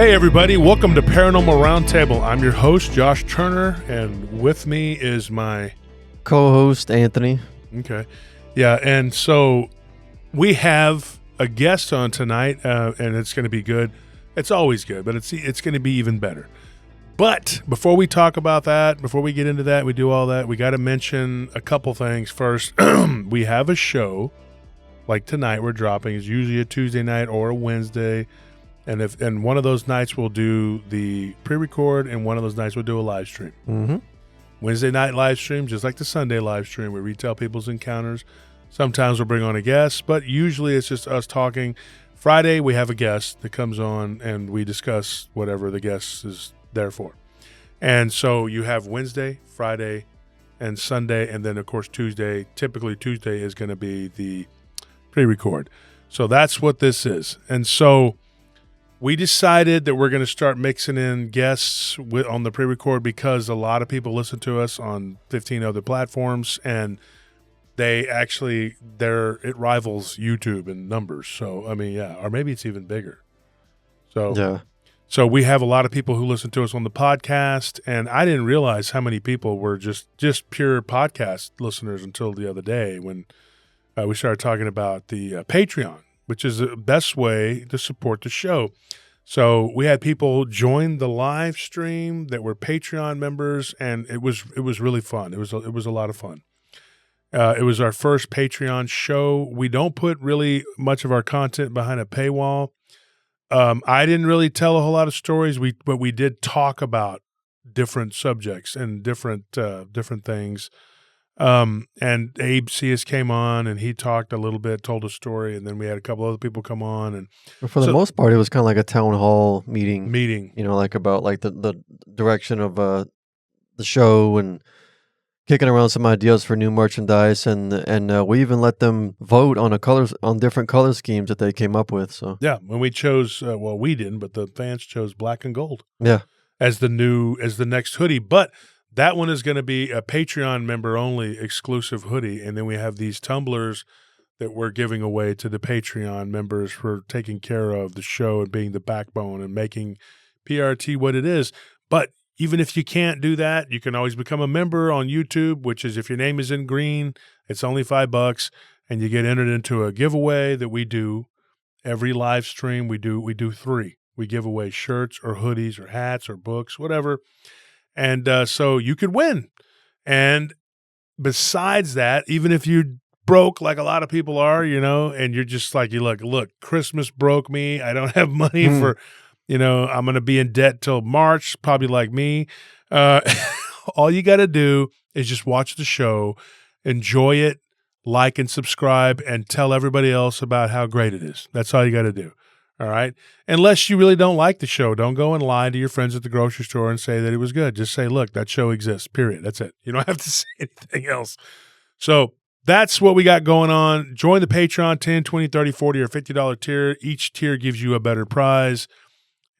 Hey everybody, welcome to Paranormal Roundtable. I'm your host, Josh Turner, and with me is my co-host, Anthony. Okay. Yeah, and so we have a guest on tonight, and it's going to be good. It's always good, but it's going to be even better. But before we talk about that, before we get into that, we do all that, we got to mention a couple things. First, we have a show like tonight we're dropping. It's usually a Tuesday night or a Wednesday. And one of those nights we'll do the pre-record, and one of those nights we'll do a live stream. Mm-hmm. Wednesday night live stream, just like the Sunday live stream, we retell people's encounters. Sometimes we'll bring on a guest, but usually it's just us talking. Friday we have a guest that comes on, and we discuss whatever the guest is there for. And so you have Wednesday, Friday, and Sunday, and then of course Tuesday. Typically Tuesday is going to be the pre-record. So that's what this is. And so we decided that we're going to start mixing in guests on the pre-record because a lot of people listen to us on 15 other platforms, and it rivals YouTube in numbers. So, I mean, yeah, or maybe it's even bigger. So, yeah. So we have a lot of people who listen to us on the podcast, and I didn't realize how many people were just pure podcast listeners until the other day when we started talking about the Patreon, which is the best way to support the show. So we had people join the live stream that were Patreon members, and it was really fun. It was a lot of fun. It was our first Patreon show. We don't put really much of our content behind a paywall. I didn't really tell a whole lot of stories, but we did talk about different subjects and different things. And Abe Cias came on, and he talked a little bit, told a story, and then we had a couple other people come on. And for the most part, it was kind of like a town hall meeting. You know, like about like the direction of the show and kicking around some ideas for new merchandise, and we even let them vote on different color schemes that they came up with. So yeah, when we chose, we didn't, but the fans chose black and gold. Yeah, as the next hoodie, but. That one is going to be a Patreon member only exclusive hoodie. And then we have these tumblers that we're giving away to the Patreon members for taking care of the show and being the backbone and making PRT what it is. But even if you can't do that, you can always become a member on YouTube, which is if your name is in green, it's only $5 and you get entered into a giveaway that we do every live stream. We do 3. We give away shirts or hoodies or hats or books, whatever. And so you could win. And besides that, even if you're broke like a lot of people are, and you're just like, look, Christmas broke me. I don't have money for, I'm going to be in debt till March, probably like me. All you got to do is just watch the show, enjoy it, like and subscribe, and tell everybody else about how great it is. That's all you got to do. All right. Unless you really don't like the show, don't go and lie to your friends at the grocery store and say that it was good. Just say, look, that show exists, period. That's it. You don't have to say anything else. So that's what we got going on. Join the Patreon, 10, 20, 30, 40, or $50 tier. Each tier gives you a better prize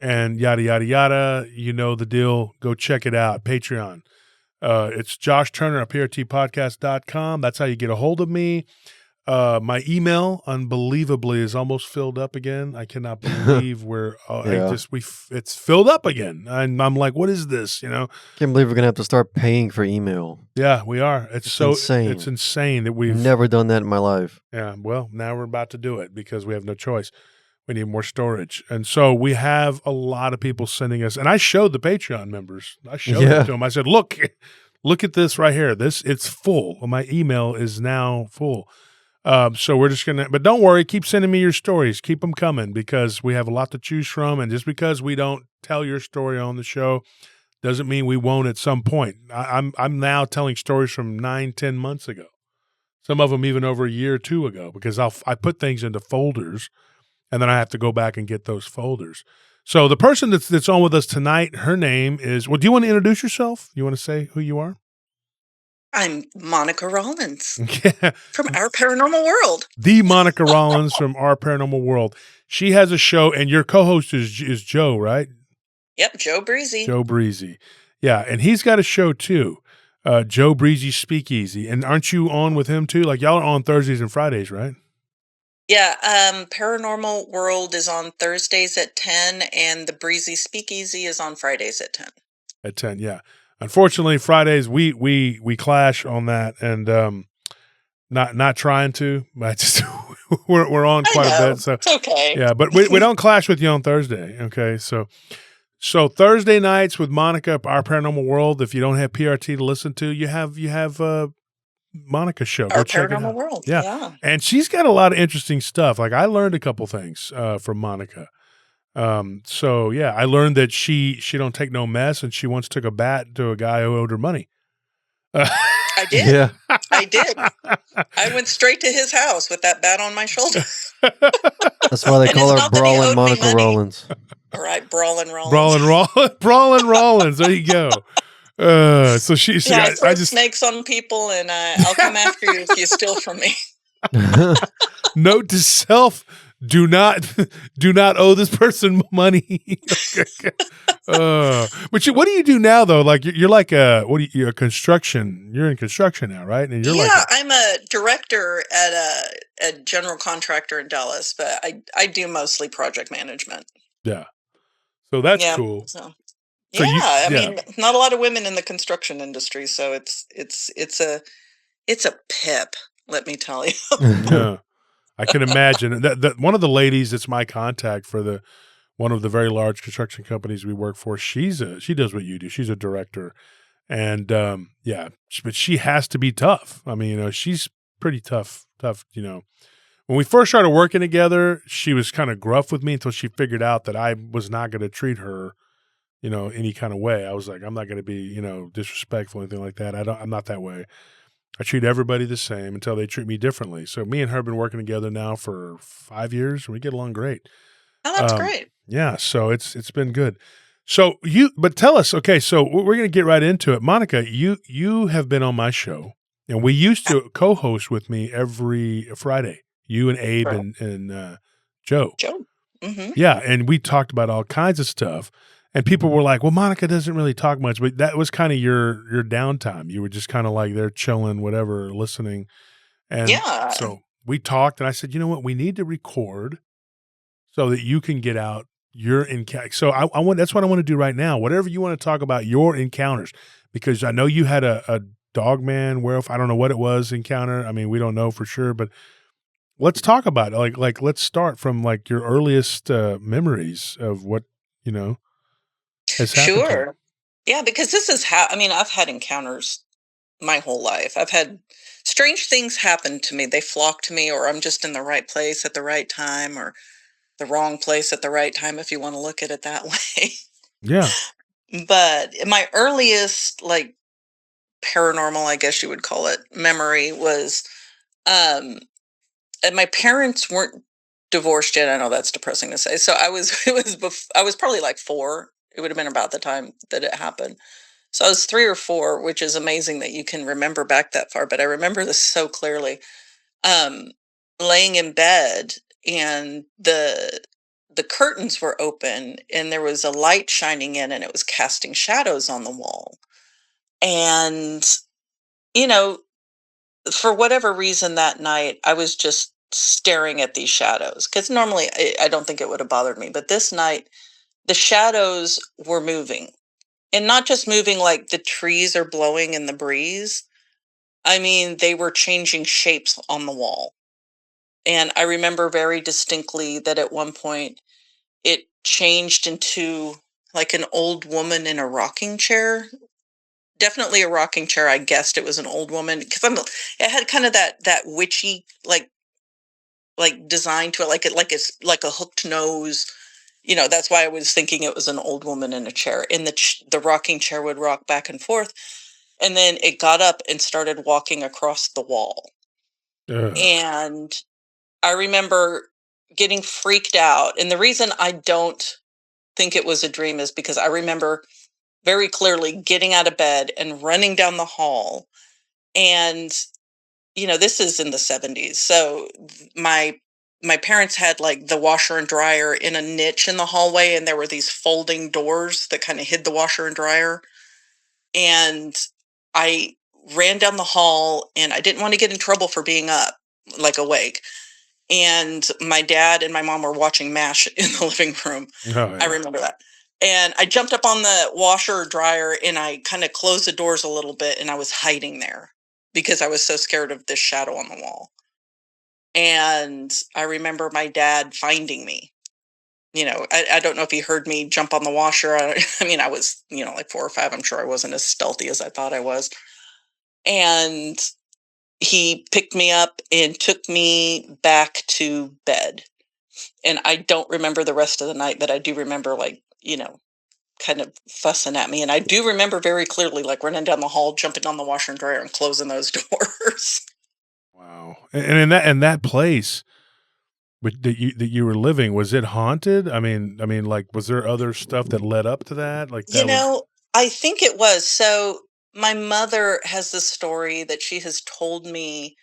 and yada, yada, yada. You know the deal. Go check it out. Patreon. It's Josh Turner at PRTpodcast.com. That's how you get a hold of me. My email, unbelievably, is almost filled up again. I cannot believe it's filled up again. And I'm like, what is this? Can't believe we're gonna have to start paying for email. Yeah, we are. It's so insane. It's insane that we've never done that in my life. Yeah, well, now we're about to do it because we have no choice. We need more storage, and so we have a lot of people sending us. And I showed the Patreon members. I showed it to them. I said, look at this right here. It's full. My email is now full. So we're just but don't worry, keep sending me your stories. Keep them coming because we have a lot to choose from. And just because we don't tell your story on the show doesn't mean we won't at some point. I'm now telling stories from 9-10 months ago. Some of them even over a year or 2 ago because I put things into folders and then I have to go back and get those folders. So the person that's on with us tonight, her name is, do you want to introduce yourself? You want to say who you are? I'm Monica Rawlins Yeah. from Our Paranormal World. The Monica Rawlins from Our Paranormal World. She has a show, and your co-host is Joe, right? Yep, Joe Breezy. Joe Breezy. Yeah, and he's got a show too, Joe Breezy Speakeasy. And aren't you on with him too? Like y'all are on Thursdays and Fridays, right? Yeah, Paranormal World is on Thursdays at 10, and the Breezy Speakeasy is on Fridays at 10. At 10, yeah. Unfortunately, Fridays we clash on that, and not trying to, but just we're on I quite a know. bit. So It's okay. yeah, but we don't clash with you on Thursday. Okay, so Thursday nights with Monica, our Paranormal World. If you don't have PRT to listen to, you have Monica's show. Go Our check it Paranormal out. World. Yeah, Yeah. and she's got a lot of interesting stuff. Like I learned a couple things from Monica. So yeah, I learned that she don't take no mess, and she once took a bat to a guy who owed her money. I did. Yeah. I did. I went straight to his house with that bat on my shoulder. That's why they And call it's her not that he owed Brawling me Monica money. Rollins. All right, Brawling Rollins. Brawling Rollins. There you go. So Yeah, I I throw just snakes on people, and I'll come after you if you steal from me. note to self: do not owe this person money. But what do you do now though? Like you're like you're a construction. You're in construction now, right? And you're Yeah, I'm a director at a general contractor in Dallas, but I do mostly project management. yeah. So that's Yeah. cool. So So yeah, you- I yeah. mean, not a lot of women in the construction industry, so it's a pip, let me tell you. Yeah, I can imagine that one of the ladies that's my contact for one of the very large construction companies we work for. She does what you do. She's a director, and yeah, but she has to be tough. I mean, she's pretty tough. When we first started working together, she was kind of gruff with me until she figured out that I was not going to treat her, any kind of way. I was like, I'm not going to be, disrespectful or anything like that. I'm not that way. I treat everybody the same until they treat me differently. So me and her have been working together now for 5 years, and we get along great. Oh, that's great. Yeah, so it's been good. So but tell us, okay, so we're going to get right into it. Monica, you have been on my show, and we used to co-host with me every Friday. You and Abe Right. and Joe. Joe. Mm-hmm. Yeah, and we talked about all kinds of stuff. And people were like, "Well, Monica doesn't really talk much," but that was kind of your downtime. You were just kind of like there chilling, whatever, listening. And Yeah. so we talked, and I said, "You know what? We need to record so that you can get out your encounter." So I want that's what I want to do right now. Whatever you want to talk about your encounters, because I know you had a dog man, werewolf. I don't know what it was encounter. I mean, we don't know for sure, but let's talk about it. Like let's start from like your earliest memories of what has happened to you. Sure. Yeah, because this is how, I mean, I've had encounters my whole life. I've had strange things happen to me. They flock to me, or I'm just in the right place at the right time, or the wrong place at the right time, if you want to look at it that way. Yeah. But my earliest, like, paranormal, I guess you would call it, memory was, and my parents weren't divorced yet. I know that's depressing to say. So I was, I was probably like 4. It would have been about the time that it happened. So I was 3 or 4, which is amazing that you can remember back that far. But I remember this so clearly. Um, Laying in bed, and the curtains were open, and there was a light shining in, and it was casting shadows on the wall. And you know, for whatever reason that night, I was just staring at these shadows, because normally I don't think it would have bothered me, but this night the shadows were moving, and not just moving like the trees are blowing in the breeze. I mean, they were changing shapes on the wall. And I remember very distinctly that at one point it changed into like an old woman in a rocking chair. Definitely a rocking chair. I guessed it was an old woman because it had kind of that witchy like design to it, it's like a hooked nose. That's why I was thinking it was an old woman in a chair. And the rocking chair would rock back and forth, and then it got up and started walking across the wall. Ugh. And I remember getting freaked out. And the reason I don't think it was a dream is because I remember very clearly getting out of bed and running down the hall. And, this is in the 70s. So my parents had like the washer and dryer in a niche in the hallway, and there were these folding doors that kind of hid the washer and dryer. And I ran down the hall, and I didn't want to get in trouble for being up, like awake. and my dad and my mom were watching MASH in the living room. Oh, I yeah. remember that. And I jumped up on the washer or dryer and I kind of closed the doors a little bit and I was hiding there because I was so scared of this shadow on the wall. And I remember my dad finding me. I don't know if he heard me jump on the washer. I mean, I was, like 4 or 5. I'm sure I wasn't as stealthy as I thought I was. And he picked me up and took me back to bed. And I don't remember the rest of the night, but I do remember, like, kind of fussing at me. And I do remember very clearly, like, running down the hall, jumping on the washer and dryer and closing those doors. Wow. And in that place that you were living, was it haunted? I mean, like, was there other stuff that led up to that? Like You that was know, I think it was. So my mother has this story that she has told me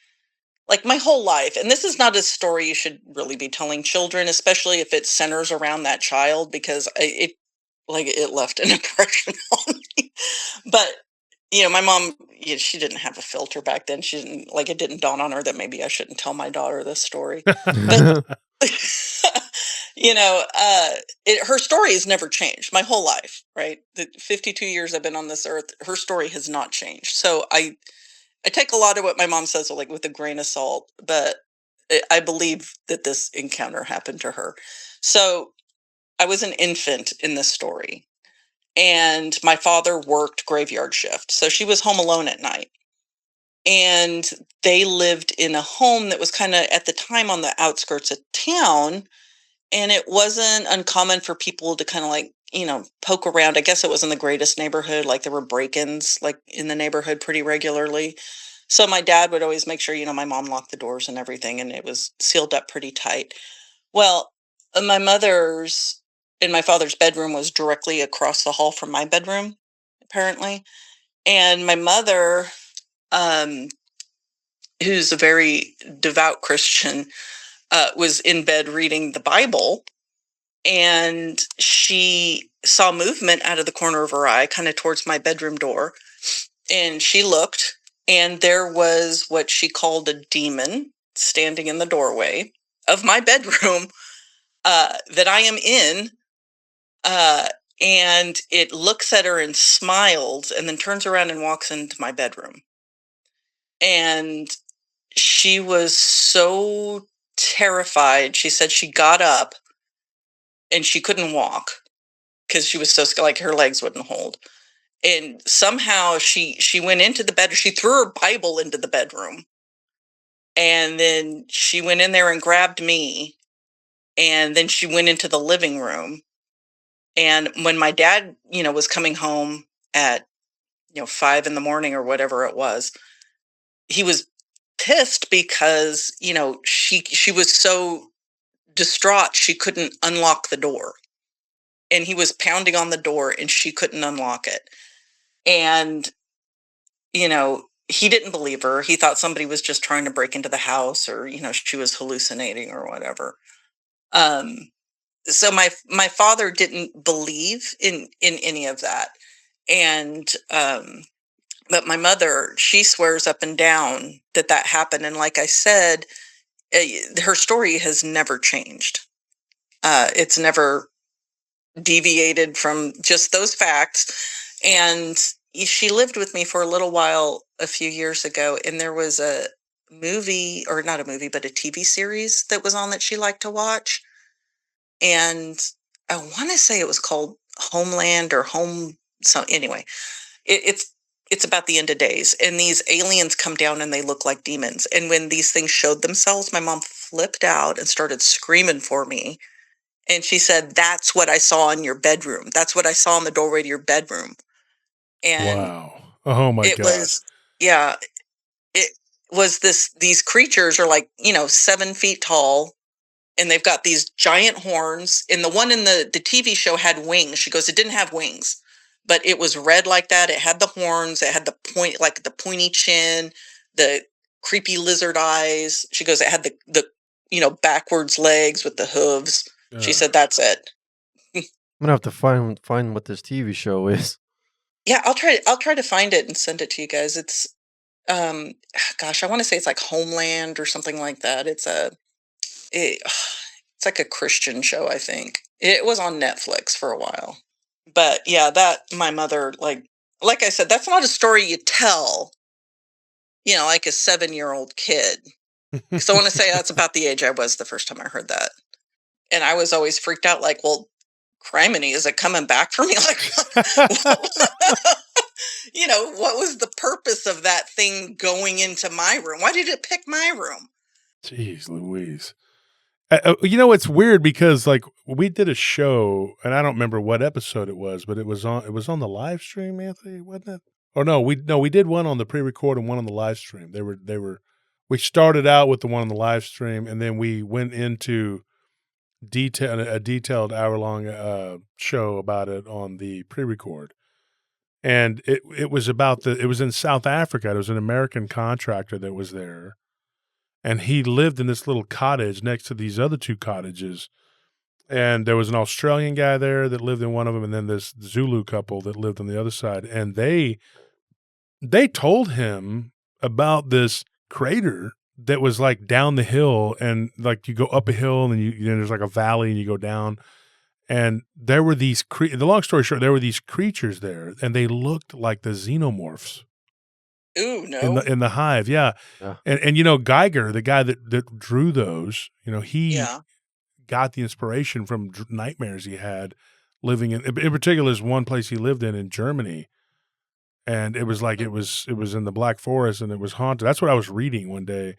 like my whole life. And this is not a story you should really be telling children, especially if it centers around that child, because it left an impression on me. But my mom, she didn't have a filter back then. She didn't like it didn't dawn on her that maybe I shouldn't tell my daughter this story. But her story has never changed my whole life, right? The 52 years I've been on this earth, her story has not changed. So I take a lot of what my mom says like with a grain of salt, but I believe that this encounter happened to her. So I was an infant in this story, and my father worked graveyard shift. So she was home alone at night. And they lived in a home that was kind of at the time on the outskirts of town. And it wasn't uncommon for people to kind of like, poke around. I guess it wasn't the greatest neighborhood. Like there were break-ins like in the neighborhood pretty regularly. So my dad would always make sure, my mom locked the doors and everything, and it was sealed up pretty tight. Well, my mother's and my father's bedroom was directly across the hall from my bedroom, apparently. And my mother, um, who's a very devout Christian, was in bed reading the Bible, and she saw movement out of the corner of her eye, kind of towards my bedroom door. And she looked, and there was what she called a demon standing in the doorway of my bedroom that I am in. Uh, and it looks at her and smiles and then turns around and walks into my bedroom. And she was so terrified. She said she got up and she couldn't walk because she was so scared, like her legs wouldn't hold. And somehow she went into the bed. She threw her Bible into the bedroom, and then she went in there and grabbed me, and then she went into the living room. And when my dad, was coming home at 5 in the morning or whatever it was, he was pissed because she was so distraught she couldn't unlock the door, and he was pounding on the door and she couldn't unlock it. And he didn't believe her. He thought somebody was just trying to break into the house, or she was hallucinating or whatever. Um, so my father didn't believe in any of that, and but my mother, she swears up and down that happened. And like I said, her story has never changed. It's never deviated from just those facts. And she lived with me for a little while a few years ago, and there was a movie, or not a movie, but a TV series that was on that she liked to watch. And I want to say it was called Homeland or Home. So anyway, it's about the end of days, and these aliens come down and they look like demons. And when these things showed themselves, my mom flipped out and started screaming for me. And she said, "That's what I saw in your bedroom. That's what I saw in the doorway to your bedroom." And wow. Oh my it gosh. was, yeah, it was these creatures are like, 7 feet tall, and they've got these giant horns. And the one in the TV show had wings. She goes, it didn't have wings, but it was red like that. It had the horns. It had the point, like the pointy chin, the creepy lizard eyes. She goes, it had the backwards legs with the hooves. She said, that's it. I'm gonna have to find what this TV show is. Yeah, I'll try to find it and send it to you guys. It's gosh, I want to say it's like Homeland or something like that. It's a It's like a Christian show, I think. It was on Netflix for a while. But yeah, that my mother, like I said, that's not a story you tell, like a 7-year-old kid. Because I want to say that's about the age I was the first time I heard that. And I was always freaked out, like, well, criminy, is it coming back for me? What was the purpose of that thing going into my room? Why did it pick my room? Jeez Louise. It's weird because like we did a show and I don't remember what episode it was, but it was on the live stream, Anthony, wasn't it? Or we did one on the pre-record and one on the live stream. We started out with the one on the live stream and then we went into a detailed hour-long show about it on the pre-record. And it was in South Africa. It was an American contractor that was there. And he lived in this little cottage next to these other two cottages. And there was an Australian guy there that lived in one of them, and then this Zulu couple that lived on the other side. And they told him about this crater that was like down the hill, and like you go up a hill, and then there's like a valley, and you go down. And there were the long story short, there were these creatures there, and they looked like the xenomorphs. Ooh, no. In the hive, yeah. And Geiger, the guy that drew those, he got the inspiration from nightmares he had living in particular, is one place he lived in Germany, and it was like it was in the Black Forest, and it was haunted. That's what I was reading one day,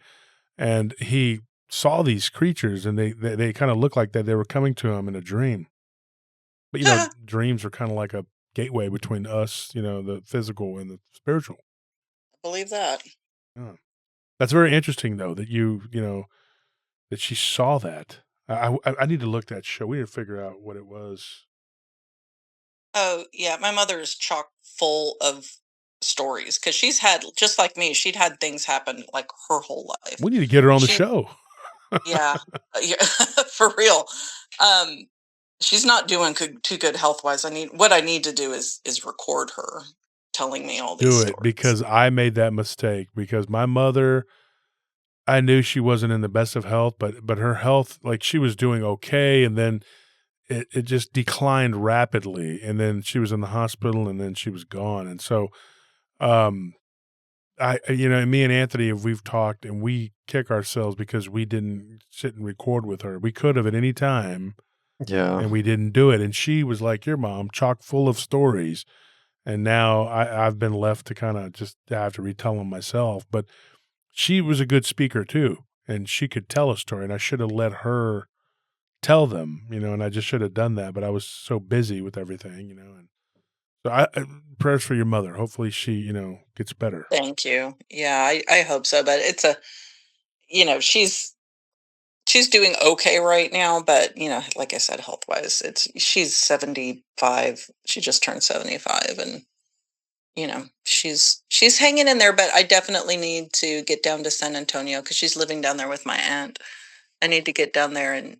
and he saw these creatures, and they kind of looked like that they were coming to him in a dream. But dreams are kind of like a gateway between us, the physical and the spiritual. Believe that. Yeah. That's very interesting, though, that that she saw that. I need to look that show. We need to figure out what it was. Oh, yeah. My mother is chock full of stories because she's had, just like me, she'd had things happen like her whole life. We need to get her on the show. Yeah, for real. She's not doing too good health wise. What I need to do is record her telling me all these stories. Because I made that mistake, because my mother, I knew she wasn't in the best of health, but her health, like she was doing okay, and then it just declined rapidly, and then she was in the hospital, and then she was gone. And so me and Anthony, we've talked, and we kick ourselves because we didn't sit and record with her. We could have at any time. Yeah. And we didn't do it. And she was like your mom, chock full of stories. And now I've been left to kind of just have to retell them myself. But she was a good speaker too. And she could tell a story. And I should have let her tell them, and I just should have done that. But I was so busy with everything, And so prayers for your mother. Hopefully she, gets better. Thank you. Yeah, I hope so. But it's she's doing okay right now, but like I said, health wise, she's 75. She just turned 75, and she's hanging in there. But I definitely need to get down to San Antonio because she's living down there with my aunt. I need to get down there and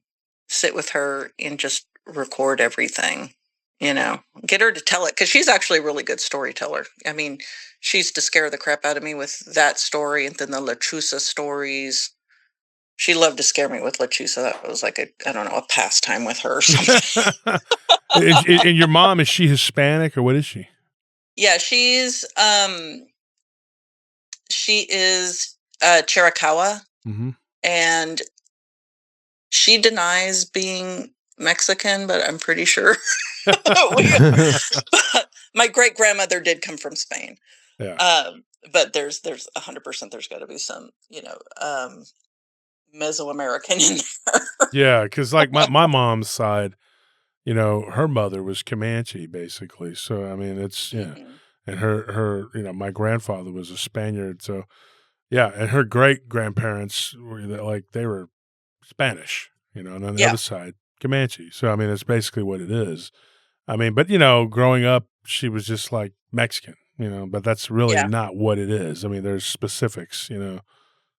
sit with her and just record everything. Get her to tell it, because she's actually a really good storyteller. I mean, she used to scare the crap out of me with that story, and then the Lechusa stories. She loved to scare me with Lechusa. That was like a pastime with her or something. And your mom, is she Hispanic or what is she? Yeah, she is Chiricahua, and she denies being Mexican, but I'm pretty sure my great grandmother did come from Spain. Yeah. But there's 100% there's got to be some Mesoamerican in there. Yeah, because like my mom's side, her mother was Comanche basically. So I mean, it's and her my grandfather was a Spaniard. So yeah, and her great grandparents were they were Spanish, and on the other side Comanche. So I mean, it's basically what it is. I mean, but growing up, she was just like Mexican, but that's really not what it is. I mean, there's specifics,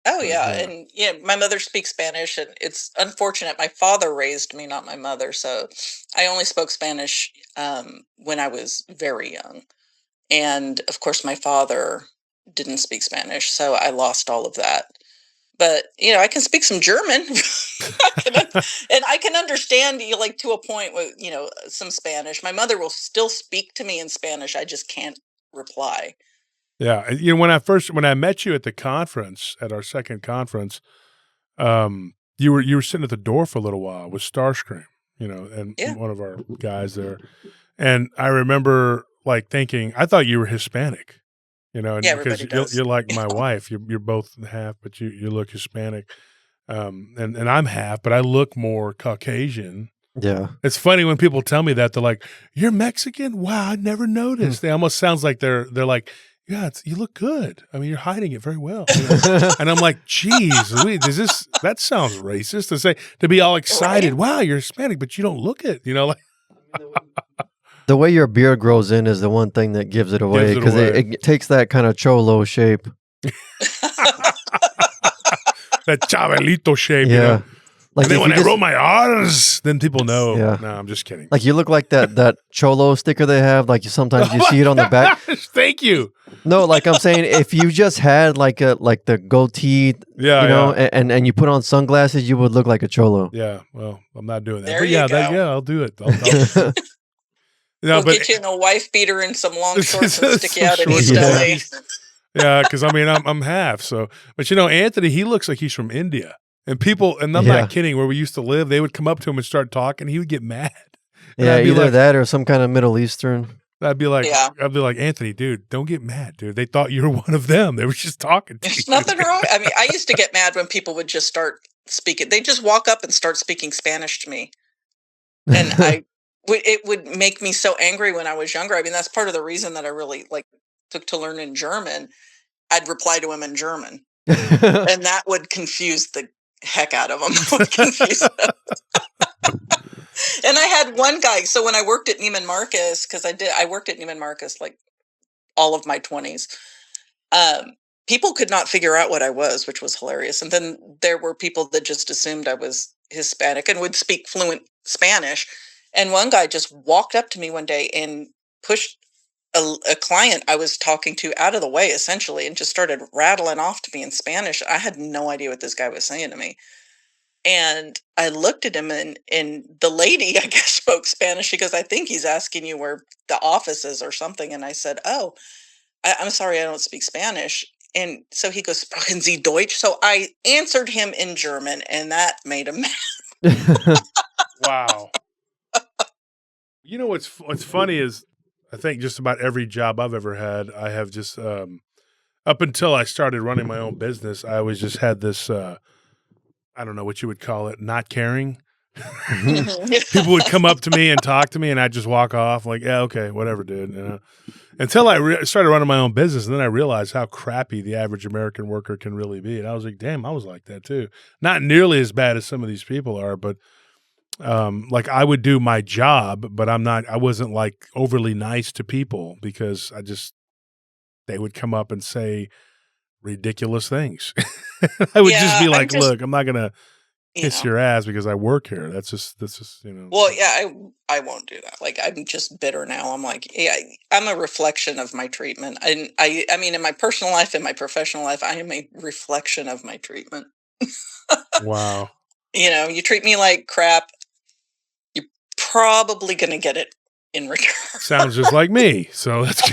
Oh yeah, and my mother speaks Spanish, and it's unfortunate. My father raised me, not my mother, so I only spoke Spanish when I was very young, and of course, my father didn't speak Spanish, so I lost all of that. But I can speak some German. And I can understand you, like, to a point with some Spanish. My mother will still speak to me in Spanish. I just can't reply. Yeah, when I met you at the conference, at our second conference, you were sitting at the door for a little while with Starscream, and Yeah. one of our guys there, and I remember like thinking I thought you were Hispanic, and Yeah, because everybody does. you're like my wife, you're both half, but you look Hispanic, and I'm half, but I look more Caucasian. Yeah. It's funny when people tell me that they're like, "You're Mexican? Wow, I never noticed." They almost sounds like they're like, "Yeah, you look good. I mean, you're hiding it very well." And I'm like, "Geez, Louise, that sounds racist to be all excited. Right? Wow, you're Hispanic, but you don't look it. Like The way your beard grows in is the one thing that gives it away, Gives it because away. it takes that kind of cholo shape. that Chabelito shape. Yeah. Like And then if when you I just, roll my R's, then people know. Yeah. No, I'm just kidding. like you look like that cholo sticker they have. Like sometimes you see it on the back. Thank you. No, like I'm saying, if you just had like the goatee, Yeah, and you put on sunglasses, you would look like a cholo. yeah. Well, I'm not doing that. There But you go. I'll do it. I'll We'll get you in a wife beater and some long shorts that stick you out in Some East shorts. LA. Yeah, because I mean I'm half. So, but Anthony, he looks like he's from India, and people, and I'm Yeah. not kidding. Where we used to live, they would come up to him and start talking. He would get mad. And Yeah, I'd be either like, that or some kind of Middle Eastern. I'd be like, Yeah. Anthony, dude, don't get mad, dude. They thought you were one of them. They were just talking to There's you. nothing wrong. I mean, I used to get mad when people would just start speaking. They just walk up and start speaking Spanish to me, and it would make me so angry when I was younger. I mean, that's part of the reason that I really took to learn in German. I'd reply to him in German, and that would confuse the heck out of them. Would confuse them. And I had one guy. So when I worked at Neiman Marcus, because I worked at Neiman Marcus like all of my 20s. People could not figure out what I was, which was hilarious. And then there were people that just assumed I was Hispanic and would speak fluent Spanish. And one guy just walked up to me one day and pushed a client I was talking to out of the way, essentially, and just started rattling off to me in Spanish. I had no idea what this guy was saying to me. And I looked at him, and the lady, I guess, spoke Spanish. She goes, "I think he's asking you where the office is or something." And I said, "Oh, I'm sorry, I don't speak Spanish." And so he goes, "Sprechen Sie Deutsch?" So I answered him in German, and that made him mad. Wow. What's funny is I think just about every job I've ever had, I have just up until I started running my own business, I always just had this I don't know what you would call it, not caring. People would come up to me and talk to me, and I'd just walk off like, "Yeah, okay, whatever, dude." Until I started running my own business, and then I realized how crappy the average American worker can really be. And I was like, damn, I was like that too. Not nearly as bad as some of these people are, but like I would do my job, but I wasn't like overly nice to people because they would come up and say ridiculous things. I would just be like, look, I'm not going to kiss your ass because I work here. That's just. Well, yeah, I won't do that. Like, I'm just bitter now. I'm like, yeah, I'm a reflection of my treatment. And I mean, in my personal life, in my professional life, I am a reflection of my treatment. Wow. You treat me like crap, you're probably going to get it in return. Sounds just like me. So that's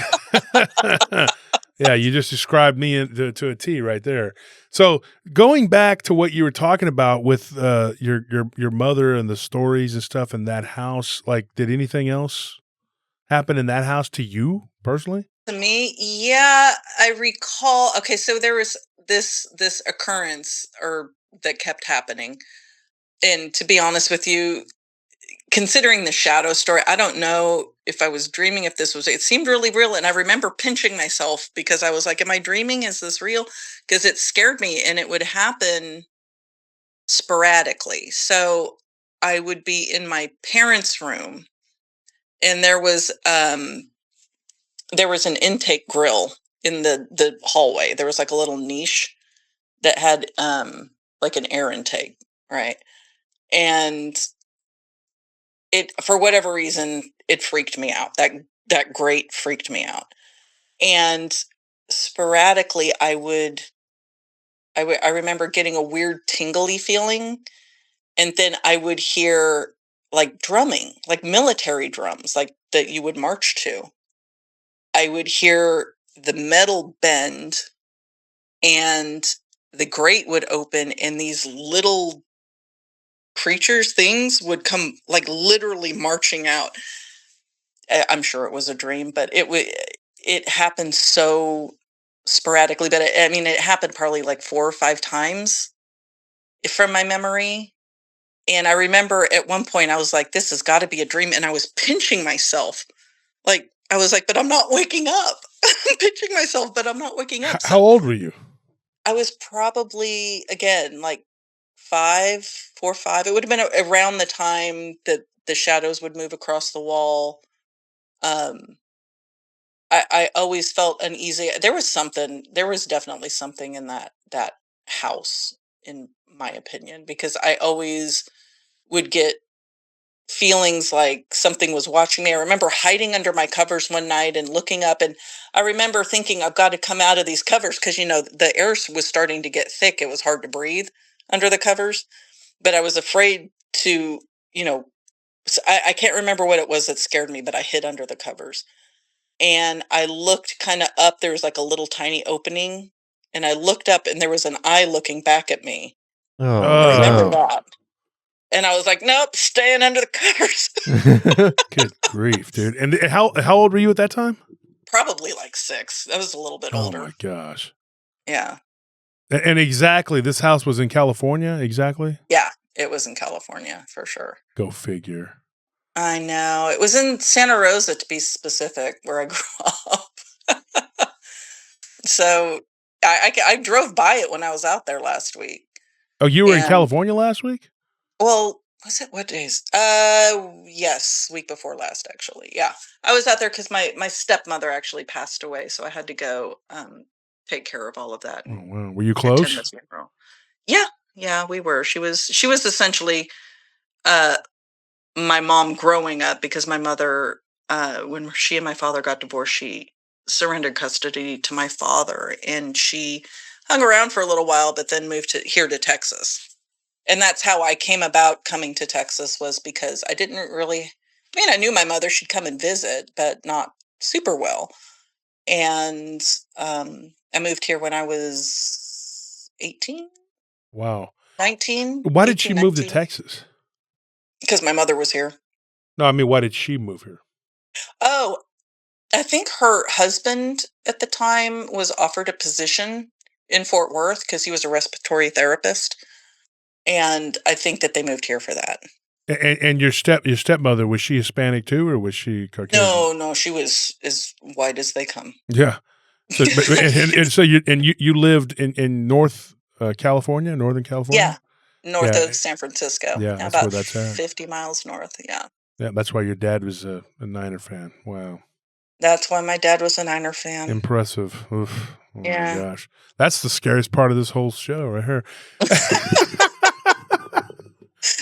yeah, you just described me to a T right there. So going back to what you were talking about with your mother and the stories and stuff in that house, like did anything else happen in that house to you personally? To me, yeah, I recall. Okay, so there was this occurrence that kept happening. And to be honest with you, considering the shadow story, I don't know if I was dreaming, if it seemed really real. And I remember pinching myself because I was like, am I dreaming? Is this real? Because it scared me, and it would happen sporadically. So I would be in my parents' room, and there was an intake grill in the hallway. There was like a little niche that had like an air intake, right? And it, for whatever reason, it freaked me out. That grate freaked me out. And sporadically I would I remember getting a weird tingly feeling, and then I would hear like drumming, like military drums, like that you would march to. I would hear the metal bend, and the grate would open, and these little creatures, things would come like literally marching out. I'm sure it was a dream, but it happened so sporadically. But I mean, it happened probably like 4 or 5 times from my memory. And I remember at one point I was like, "This has got to be a dream," and I was pinching myself. Like I was like, "But I'm not waking up." I'm pinching myself, but I'm not waking up. How So old were you? I was probably again like 5, 4, 5. It would have been around the time that the shadows would move across the wall. Um, I always felt uneasy. There was definitely something in that house, in my opinion, because I always would get feelings like something was watching me. I remember hiding under my covers one night and looking up, and I remember thinking, I've got to come out of these covers because the air was starting to get thick. It was hard to breathe under the covers, but I was afraid to, you know, I can't remember what it was that scared me, but I hid under the covers. And I looked kind of up. There was like a little tiny opening, and I looked up, and there was an eye looking back at me. I Oh remember Oh, that. And I was like, nope, staying under the covers. no. good grief, dude! And how old were you at that time? Probably like 6. I was a little bit Oh older. my gosh! Yeah. And exactly, this house was in California. Exactly. Yeah. It was in California for sure. Go figure. I know. It was in Santa Rosa, to be specific, where I grew up. So I drove by it when I was out there last week. Oh, you were in And, California last week? well, was it what days? Yes, week before last, actually. Yeah. I was out there because my stepmother actually passed away. So I had to go take care of all of that Oh and wow, were you attend the close? funeral. Yeah. Yeah, we were. She was essentially uh my mom growing up, because my mother, when she and my father got divorced, she surrendered custody to my father, and she hung around for a little while, but then moved here to Texas. And that's how I came about coming to Texas, was because I didn't really, I mean, I knew my mother, she'd come and visit, but not super well. And I moved here when I was 18, Wow. 19, Why did she 18, move to 19, Texas? because my mother was here. No, I mean, why did she move here? Oh, I think her husband at the time was offered a position in Fort Worth because he was a respiratory therapist, and I think that they moved here for that. And your stepmother, was she Hispanic too, or was she Caucasian? No, no, she was as white as they come. Yeah. So, and so you lived in Northern California. Yeah, north Yeah, of San Francisco, yeah, that's where about that's at. 50 miles north. Yeah, Yeah, that's why your dad was a Niner fan. Wow, that's why my dad was a Niner fan. impressive. Oof. Oh my Yeah. gosh, that's the scariest part of this whole show right here.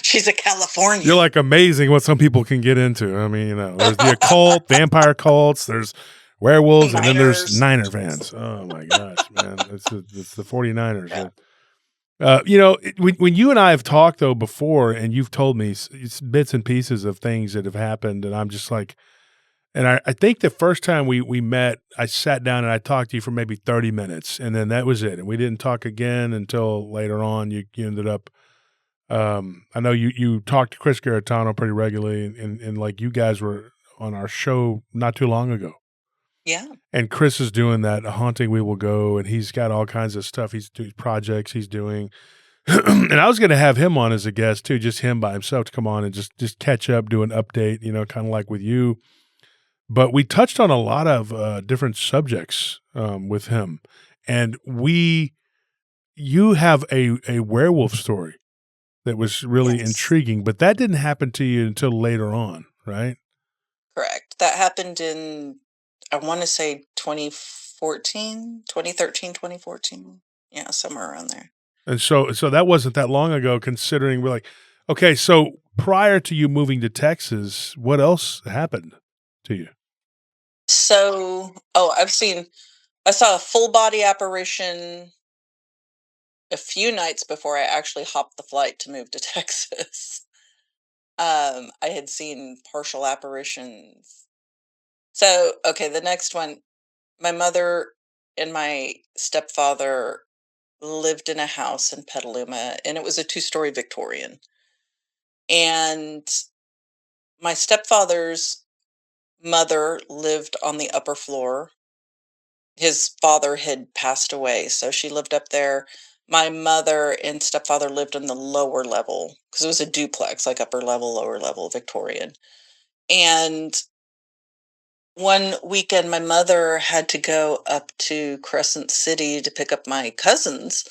She's a Californian. You're like amazing what some people can get into. I mean, there's the occult, vampire cults, there's werewolves, and then there's Niners. Niner fans. Oh my gosh, man. It's the 49ers. Yeah. When you and I have talked though before, and you've told me it's bits and pieces of things that have happened, and I'm just like, and I think the first time we met, I sat down and I talked to you for maybe 30 minutes, and then that was it. And we didn't talk again until later on. You ended up, I know you talked to Chris Garitano pretty regularly, and like you guys were on our show not too long ago. Yeah. And Chris is doing that Haunting We Will Go, and he's got all kinds of stuff. He's doing projects he's doing. And I was going to have him on as a guest too, just him by himself to come on and just catch up, do an update, kind of like with you. But we touched on a lot of different subjects with him, and you have a werewolf story that was really Yes. intriguing, but that didn't happen to you until later on, right? Correct. That happened in, I want to say 2014, 2013, 2014. Yeah, somewhere around there. And so that wasn't that long ago, considering we're like, okay, so prior to you moving to Texas, what else happened to you? So, I saw a full body apparition a few nights before I actually hopped the flight to move to Texas. I had seen partial apparitions. So, okay, the next one, my mother and my stepfather lived in a house in Petaluma, and it was a two-story Victorian. And my stepfather's mother lived on the upper floor. His father had passed away, so she lived up there. My mother and stepfather lived on the lower level because it was a duplex, like upper level, lower level Victorian. And one weekend, my mother had to go up to Crescent City to pick up my cousins.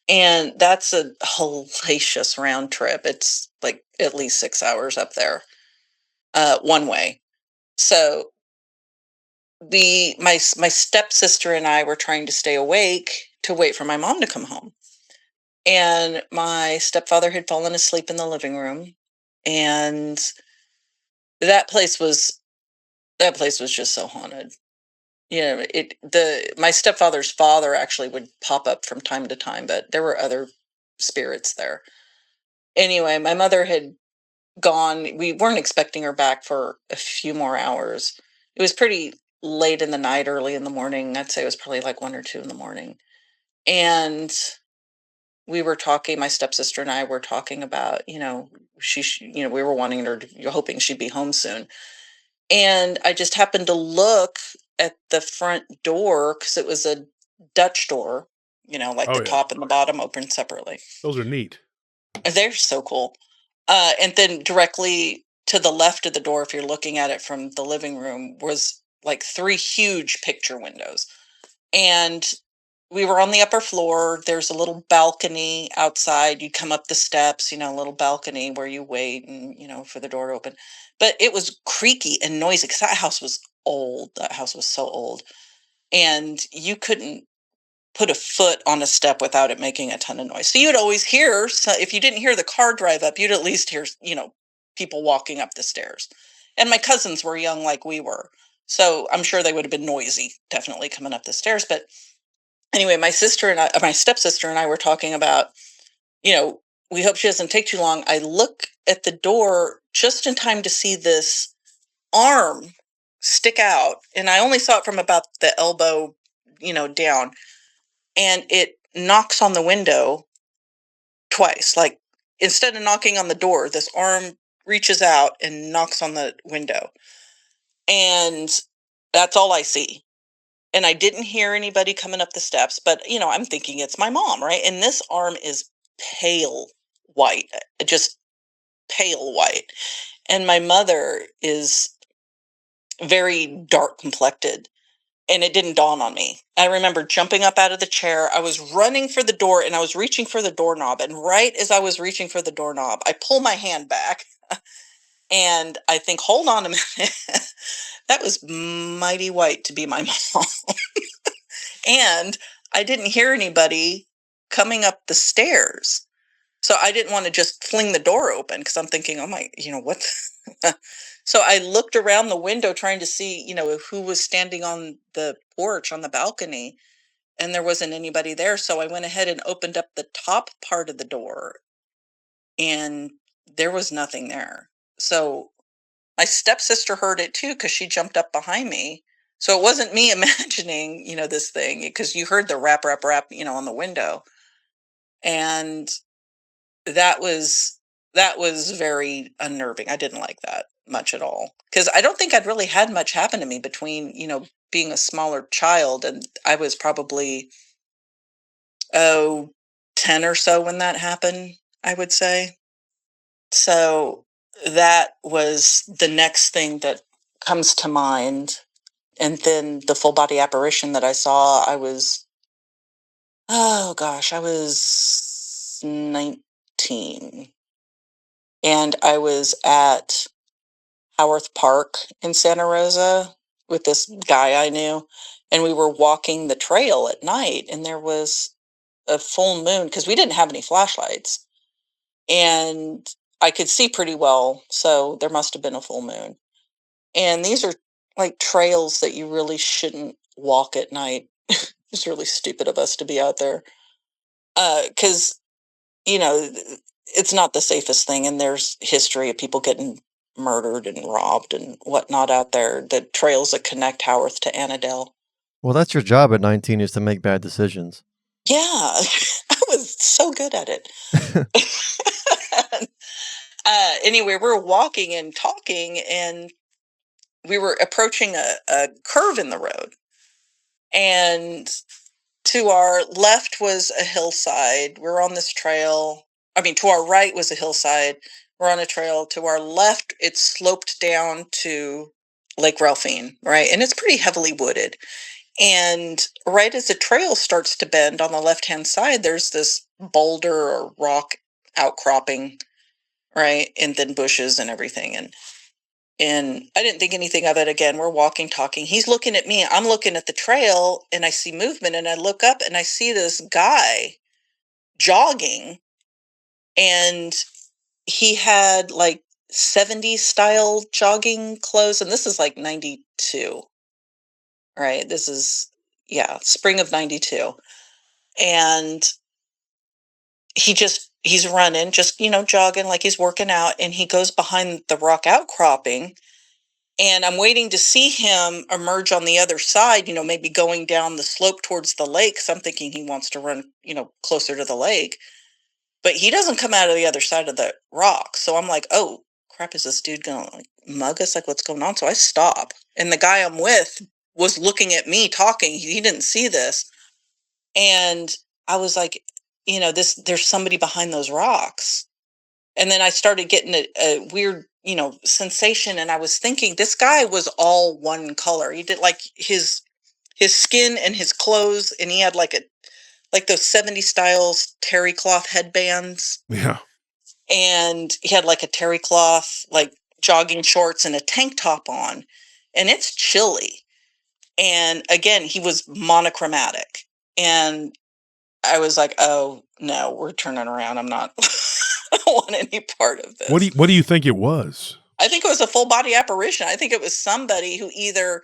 And that's a hellacious round trip. It's like at least 6 hours up there, one way. So my stepsister and I were trying to stay awake to wait for my mom to come home. And my stepfather had fallen asleep in the living room, and that place was that place was just so haunted. You know, my stepfather's father actually would pop up from time to time, but there were other spirits there. Anyway, my mother had gone. We weren't expecting her back for a few more hours. It was pretty late in the night, early in the morning. I'd say it was probably like 1 or 2 in the morning. And we were talking, my stepsister and I were talking about, we were wanting her to, hoping she'd be home soon. And I just happened to look at the front door because it was a Dutch door, like Oh the yeah, top and the bottom open separately. those are neat. They're so cool. And then directly to the left of the door, if you're looking at it from the living room, was like 3 huge picture windows. And we were on the upper floor. There's a little balcony outside. You come up the steps, a little balcony where you wait and, for the door to open. But it was creaky and noisy because that house was old. That house was so old. And you couldn't put a foot on a step without it making a ton of noise. So you'd always hear, so if you didn't hear the car drive up, you'd at least hear, people walking up the stairs. And my cousins were young like we were. So I'm sure they would have been noisy, definitely coming up the stairs. But anyway, my stepsister and I were talking about, we hope she doesn't take too long. I look at the door just in time to see this arm stick out. And I only saw it from about the elbow, down. And it knocks on the window twice. Like instead of knocking on the door, this arm reaches out and knocks on the window. And that's all I see. And I didn't hear anybody coming up the steps, but I'm thinking it's my mom, right? And this arm is pale white, just pale white. And my mother is very dark complected. And it didn't dawn on me. I remember jumping up out of the chair. I was running for the door and I was reaching for the doorknob. And right as I was reaching for the doorknob, I pull my hand back and I think, hold on a minute. That was mighty white to be my mom. And I didn't hear anybody coming up the stairs. So I didn't want to just fling the door open because I'm thinking, oh my, what? So I looked around the window trying to see, who was standing on the porch on the balcony, and there wasn't anybody there. So I went ahead and opened up the top part of the door, and there was nothing there. So my stepsister heard it too because she jumped up behind me. So it wasn't me imagining, this thing because you heard the rap, rap, rap, on the window. And that was very unnerving. I didn't like that much at all because I don't think I'd really had much happen to me between, being a smaller child, and I was probably 10 or so when that happened, I would say. So that was the next thing that comes to mind. And then the full body apparition that I saw, oh gosh, I was 19. And I was at Howarth Park in Santa Rosa with this guy I knew. And we were walking the trail at night, and there was a full moon because we didn't have any flashlights. And I could see pretty well. So there must have been a full moon. And these are like trails that you really shouldn't walk at night. It's really stupid of us to be out there. Because, you know, it's not the safest thing, and there's history of people getting murdered and robbed and whatnot out there. The trails that connect Howarth to Annandale. Well, that's your job at 19 is to make bad decisions. Yeah, I was so good at it. Anyway, we're walking and talking, and we were approaching a curve in the road. And to our left was a hillside. We're on this trail. I mean, to our right was a hillside. We're on a trail. To our left, it sloped down to Lake Ralphine, right? And it's pretty heavily wooded. And right as the trail starts to bend on the left-hand side, there's this boulder or rock outcropping, right? And then bushes and everything. And I didn't think anything of it. Again, we're walking, talking. He's looking at me. I'm looking at the trail, and I see movement, and I look up, and I see this guy jogging, and he had like 70s style jogging clothes, and this is like 92, right? This is, spring of 92. And he's running, just, jogging like he's working out, and he goes behind the rock outcropping. And I'm waiting to see him emerge on the other side, maybe going down the slope towards the lake. So I'm thinking he wants to run, closer to the lake. But he doesn't come out of the other side of the rock. So I'm like, oh, crap, is this dude going to mug us? Like, what's going on? So I stop. And the guy I'm with was looking at me talking. He didn't see this. And I was like, there's somebody behind those rocks. And then I started getting a weird, sensation. And I was thinking this guy was all one color. He did like his skin and his clothes. And he had like those 70s styles terry cloth headbands. Yeah. And he had like a terry cloth, like jogging shorts and a tank top on. And it's chilly. And again, he was monochromatic. And I was like, oh no, we're turning around. I'm not, I don't want any part of this. What do you think it was? I think it was a full body apparition. I think it was somebody who either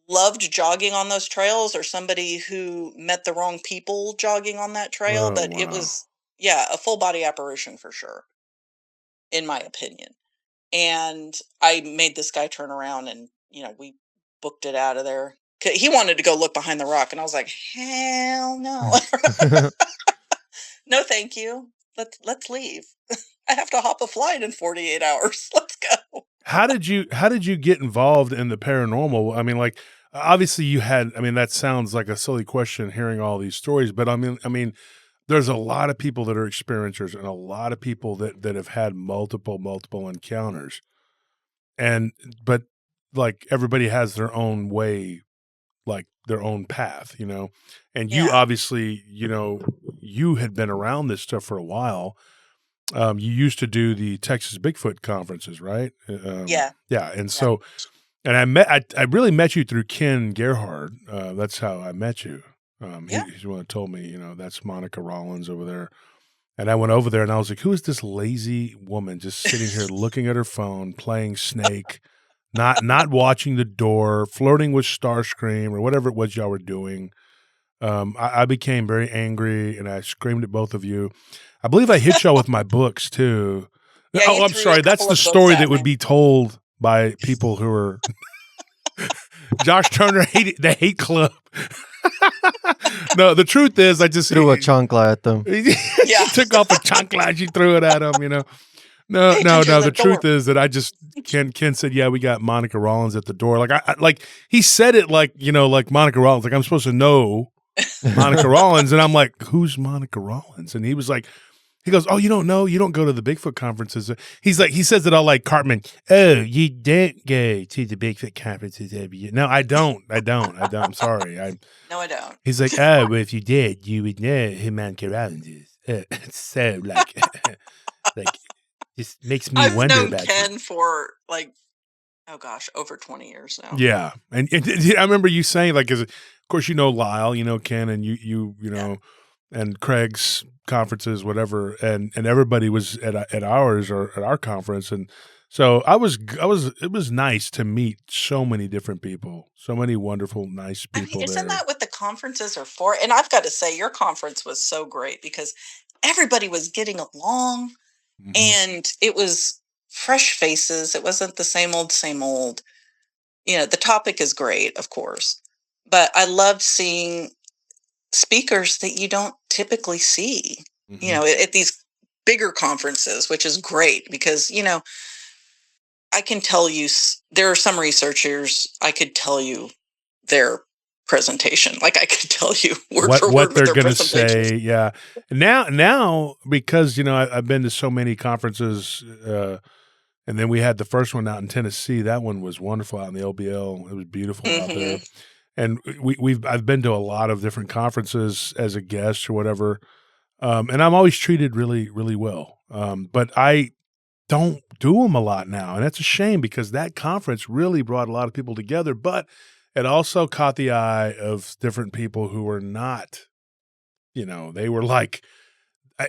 loved jogging on those trails or somebody who met the wrong people jogging on that trail. Oh, But it wow. was, a full body apparition for sure, in my opinion. And I made this guy turn around, and, we booked it out of there. He wanted to go look behind the rock, and I was like, hell no. No, thank you. Let's leave. I have to hop a flight in 48 hours. Let's go. How did you get involved in the paranormal? I mean, like, obviously you had, that sounds like a silly question hearing all these stories, but I mean, there's a lot of people that are experiencers and a lot of people that have had multiple encounters. But like everybody has their own way, like their own path, and you obviously, you had been around this stuff for a while. You used to do the Texas Bigfoot conferences, right? Yeah. And so, and I really met you through Ken Gerhard. That's how I met you. He's the one that told me, that's Monica Rawlins over there. And I went over there and I was like, who is this lazy woman just sitting here looking at her phone, playing Snake, not watching the door, flirting with Starscream or whatever it was y'all were doing. I became very angry and I screamed at both of you. I believe I hit y'all with my books too. Yeah, I'm sorry. That's the story that would be told by people who are Josh Turner the hate club. No, the truth is I just threw a chancla at them. She took off a chancla. She threw it at them, No, the truth is that I just Ken said, yeah, we got Monica Rollins at the door. Like I like he said it like, like Monica Rollins, like I'm supposed to know Monica Rollins. And I'm like, who's Monica Rollins? And he was like, he goes, oh, you don't know? You don't go to the Bigfoot conferences. He's like, he says it all like Cartman. Oh, you don't go to the Bigfoot conferences every year. No, I don't. I'm sorry. No, I don't. He's like, oh, well, if you did, you would know who Monica Rollins is. So like, just makes me wonder I've known about Ken you. for like, oh gosh, over 20 years now. Yeah, and I remember you saying like, of course you know Lyle, Ken, and you know, and Craig's conferences, whatever, and everybody was at ours or at our conference, and so it was nice to meet so many different people, so many wonderful, nice people. Isn't there. that what the conferences are for. And I've got to say, your conference was so great because everybody was getting along and it was fresh faces. It wasn't the same old, same old. The topic is great, of course, but I loved seeing speakers that you don't typically see, at these bigger conferences, which is great because, I can tell you there are some researchers, I could tell you their presentation. Like I could tell you word for what word they're their going to presentation. say. Yeah. Now, because, I've been to so many conferences, and then we had the first one out in Tennessee. That one was wonderful out in the LBL. It was beautiful out there. And I've been to a lot of different conferences as a guest or whatever. And I'm always treated really, really well. But I don't do them a lot now. And that's a shame because that conference really brought a lot of people together, but it also caught the eye of different people who were not, they were like,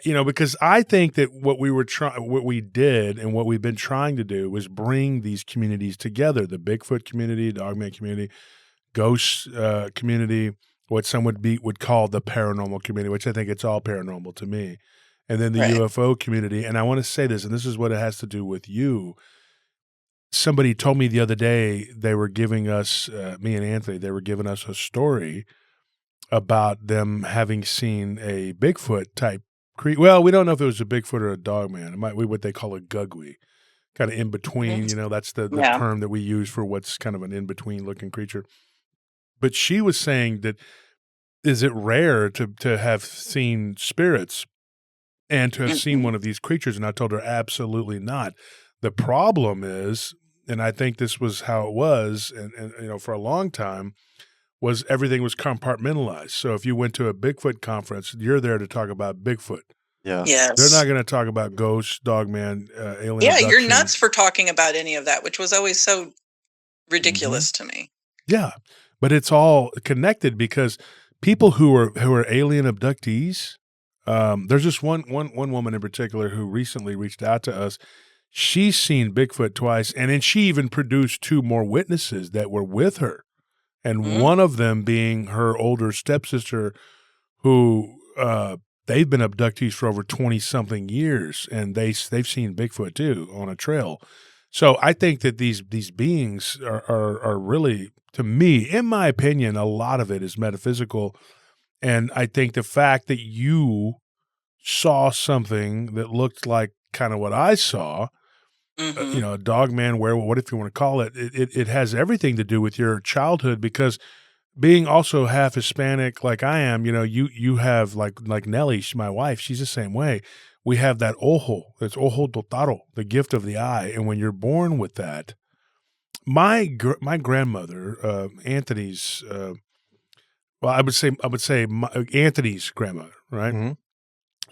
because I think that what we did and what we've been trying to do was bring these communities together, the Bigfoot community, Dogman community, ghost community, what some would call the paranormal community, which I think it's all paranormal to me, and then the UFO community. And I want to say this, and this is what it has to do with you. Somebody told me the other day they were giving us, me and Anthony, they were giving us a story about them having seen a Bigfoot type creature. Well, we don't know if it was a Bigfoot or a Dogman. It might be what they call a gugwe, kind of in between. That's the term that we use for what's kind of an in between looking creature. But she was saying that is it rare to have seen spirits and to have seen one of these creatures? And I told her absolutely not. The problem is, and I think this was how it was, and for a long time, was everything was compartmentalized. So if you went to a Bigfoot conference, you're there to talk about Bigfoot. Yeah. Yes. They're not going to talk about ghosts, Dogman, alien Yeah, abduction. you're nuts for talking about any of that, which was always so ridiculous to me. Yeah, but it's all connected because people who are alien abductees. There's just one woman in particular who recently reached out to us. She's seen Bigfoot twice, and then she even produced 2 more witnesses that were with her, and one of them being her older stepsister, who they've been abductees for over 20-something years, and they've seen Bigfoot too on a trail. So I think that these beings are really, to me, in my opinion, a lot of it is metaphysical. And I think the fact that you saw something that looked like kind of what I saw, a Dogman, werewolf, what if you want to call it, it has everything to do with your childhood because being also half Hispanic like I am, you have like Nellie, my wife, she's the same way. We have that ojo, it's ojo dotado, the gift of the eye. And when you're born with that, my grandmother, Anthony's, I would say Anthony's grandmother, right? Mm-hmm.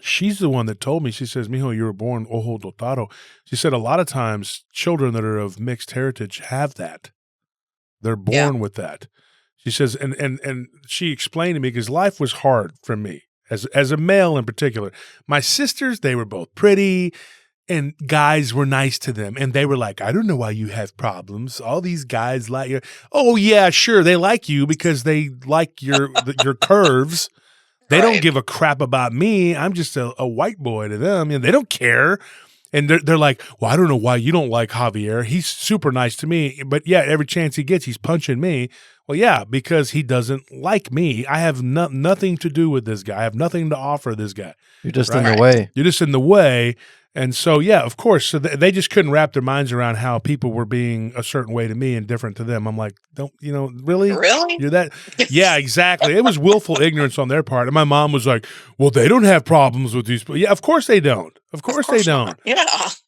She's the one that told me, she says, mijo, you were born ojo dotado. She said a lot of times children that are of mixed heritage have that. They're born with that. She says, and she explained to me because life was hard for me as a male in particular. My sisters, they were both pretty and guys were nice to them. And they were like, I don't know why you have problems. All these guys like you. Oh yeah, sure. They like you because they like your curves. They don't give a crap about me. I'm just a white boy to them. And they don't care. And they're like, well, I don't know why you don't like Javier. He's super nice to me. But yeah, every chance he gets, he's punching me. Well, yeah, because he doesn't like me. I have nothing to do with this guy. I have nothing to offer this guy. You're just in the way. You're just in the way. And so, yeah, of course. So they just couldn't wrap their minds around how people were being a certain way to me and different to them. I'm like, really? Really? You're that? Yeah, exactly. It was willful ignorance on their part. And my mom was like, well, they don't have problems with these people. Yeah, of course they don't. Of course they don't. Not. Yeah.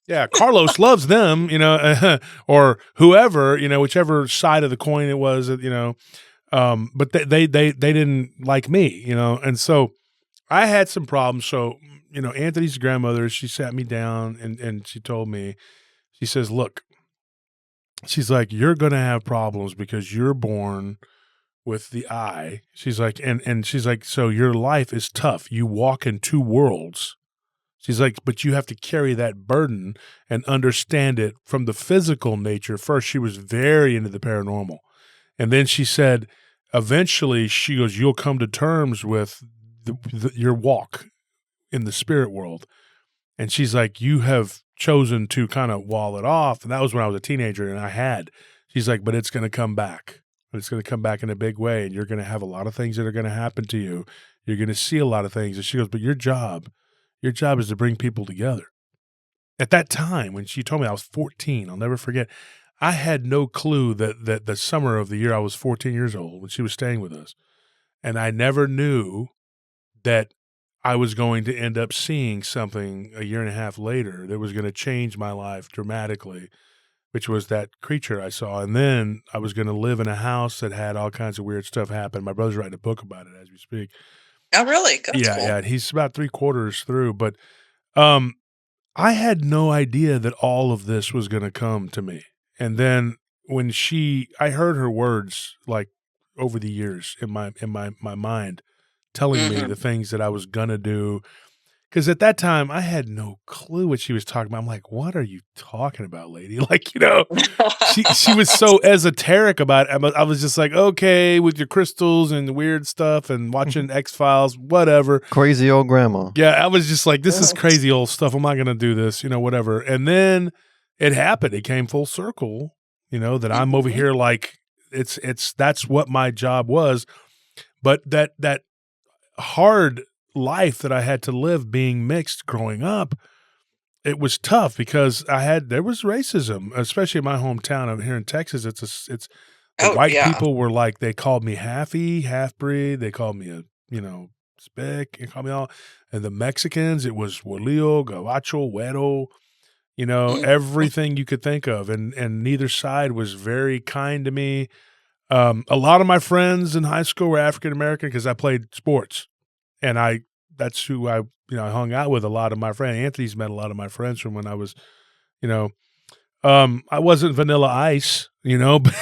Yeah, Carlos loves them, or whoever, whichever side of the coin it was, but they didn't like me, and so I had some problems. So, Anthony's grandmother, she sat me down and she told me, she says, look, she's like, you're going to have problems because you're born with the eye. She's like, and she's like, so your life is tough. You walk in 2 worlds. She's like, but you have to carry that burden and understand it from the physical nature. First, she was very into the paranormal. And then she said, eventually she goes, you'll come to terms with your walk in the spirit world. And she's like, you have chosen to kind of wall it off. And that was when I was a teenager, and she's like, but it's going to come back. It's going to come back in a big way, and you're going to have a lot of things that are going to happen to you. You're going to see a lot of things. And she goes, but your job is to bring people together. At that time, when she told me, I was 14, I'll never forget. I had no clue that the summer of the year I was 14 years old when she was staying with us. And I never knew that I was going to end up seeing something a year and a half later that was going to change my life dramatically, which was that creature I saw. And then I was going to live in a house that had all kinds of weird stuff happen. My brother's writing a book about it as we speak. Oh, really? That's Yeah, cool. yeah. He's about 3/4 through. But I had no idea that all of this was going to come to me. And then when I heard her words like over the years in my mind, telling me the things that I was going to do. Because at that time, I had no clue what she was talking about. I'm like, what are you talking about, lady? Like, she was so esoteric about it. I was just like, okay, with your crystals and weird stuff and watching X-Files, whatever. Crazy old grandma. Yeah, I was just like, this is crazy old stuff. I'm not going to do this, whatever. And then it happened. It came full circle, that I'm over here like that's what my job was. But that hard life that I had to live being mixed growing up, it was tough because there was racism, especially in my hometown over here in Texas. White people were like, they called me half-breed. They called me spick. They called me all, and the Mexicans, it was Huelillo, Gabacho, Güero, everything you could think of. And neither side was very kind to me. A lot of my friends in high school were African-American because I played sports. And that's who I hung out with a lot of my friends. Anthony's met a lot of my friends from when I was, I wasn't Vanilla Ice, but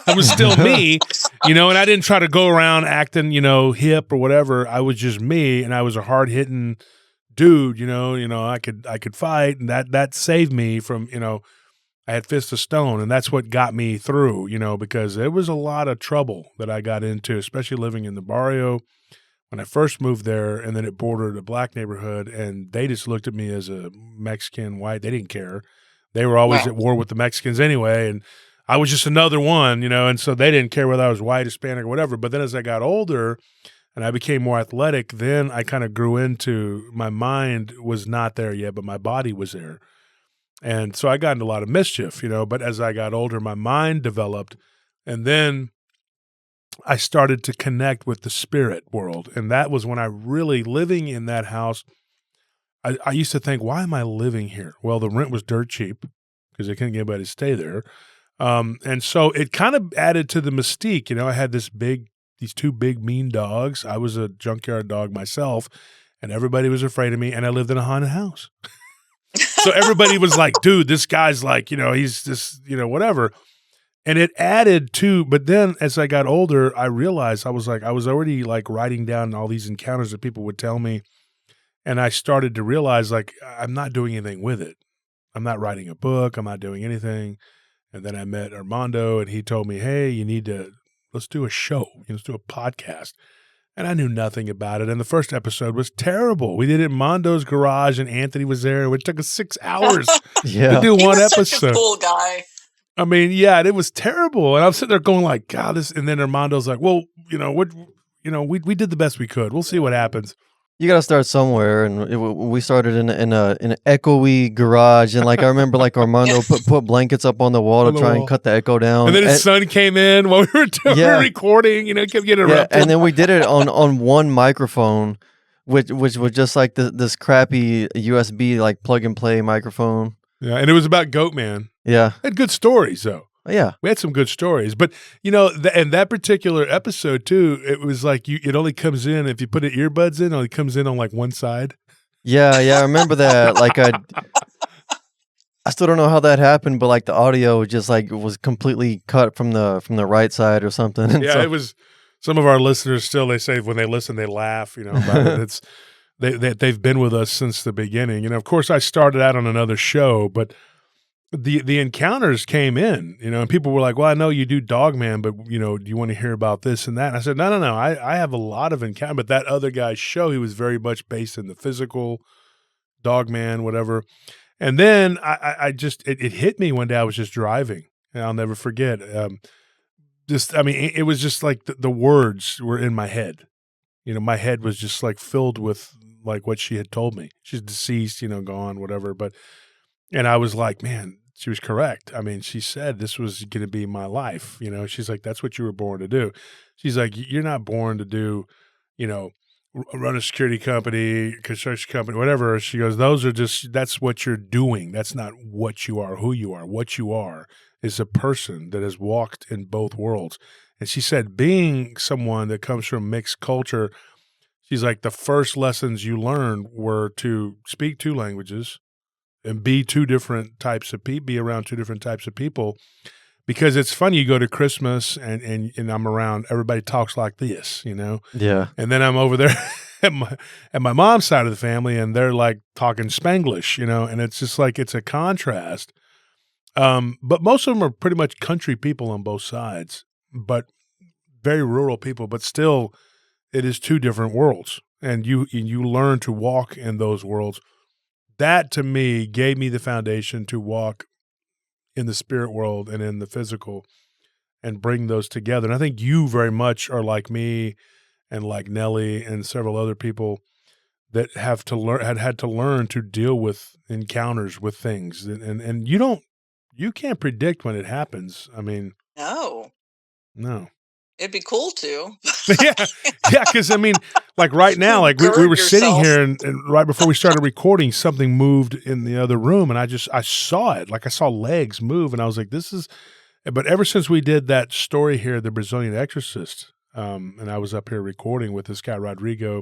I was still me, and I didn't try to go around acting, hip or whatever. I was just me, and I was a hard hitting dude, I could fight, and that saved me from, I had Fist of Stone, and that's what got me through, because there was a lot of trouble that I got into, especially living in the barrio. When I first moved there, and then it bordered a black neighborhood, and they just looked at me as a Mexican, white. They didn't care. They were always at war with the Mexicans anyway, and I was just another one, and so they didn't care whether I was white, Hispanic, or whatever. But then as I got older and I became more athletic, then I kind of grew into, my mind was not there yet, but my body was there. And so I got into a lot of mischief, but as I got older, my mind developed, and then I started to connect with the spirit world. And that was when I really, living in that house, I used to think, why am I living here? Well, the rent was dirt cheap because they couldn't get anybody to stay there. And so it kind of added to the mystique. I had these two big mean dogs. I was a junkyard dog myself, and everybody was afraid of me, and I lived in a haunted house. So everybody was like, dude, this guy's like, he's just, whatever. And it added to, but then as I got older, I realized I was already like writing down all these encounters that people would tell me. And I started to realize like, I'm not doing anything with it. I'm not writing a book. I'm not doing anything. And then I met Armando, and he told me, hey, let's do a show. Let's do a podcast. And I knew nothing about it. And the first episode was terrible. We did it in Mondo's garage, and Anthony was there. And it took us 6 hours to do one episode. Such a cool guy. I mean, yeah, it was terrible. And I'm sitting there going like, God, this. And then Armando's like, well, we did the best we could. We'll see what happens. You got to start somewhere, and we started in an echoey garage, and like I remember, like Armando put blankets up on the wall to try and cut the echo down. And then his son came in while we were recording, kept getting interrupted. And then we did it on one microphone, which was just like this crappy USB like plug and play microphone. Yeah, and it was about Goatman. Yeah, it had good stories though. Yeah, we had some good stories, but and that particular episode too, it was like it only comes in if you put the earbuds in. It only comes in on like one side. Yeah, I remember that. Like I still don't know how that happened, but like the audio just like was completely cut from the right side or something. And yeah, it was. Some of our listeners still, they say when they listen, they laugh. About it. It's they've been with us since the beginning. Of course, I started out on another show, but the encounters came in, and people were like, well, I know you do Dogman, but, do you want to hear about this and that? And I said, no. I have a lot of encounters, but that other guy's show, he was very much based in the physical, Dogman, whatever. And then I just, it hit me one day. I was just driving, and I'll never forget. It was just like the words were in my head. My head was just like filled with like what she had told me. She's deceased, gone, whatever. And I was like, man, she was correct. She said this was going to be my life. She's like, that's what you were born to do. She's like, you're not born to do, run a security company, construction company, whatever. She goes, that's what you're doing. That's not what you are, who you are. What you are is a person that has walked in both worlds. And she said, being someone that comes from mixed culture, she's like, the first lessons you learned were to speak two languages and be two different types of people, be around two different types of people. Because it's funny, you go to Christmas and I'm around, everybody talks like this, Yeah. And then I'm over there at my mom's side of the family, and they're like talking Spanglish, and it's just like, it's a contrast. But most of them are pretty much country people on both sides, but very rural people, but still it is two different worlds. And you learn to walk in those worlds. That to me gave me the foundation to walk in the spirit world and in the physical and bring those together. And I think you very much are like me and like Nellie and several other people that have to learn, had to learn to deal with encounters with things. And you can't predict when it happens. No. It'd be cool to. Yeah. Because like right now, like we were sitting here, and right before we started recording, something moved in the other room, and I saw it. Like I saw legs move, and I was like, "This is." But ever since we did that story here, the Brazilian Exorcist, and I was up here recording with this guy Rodrigo,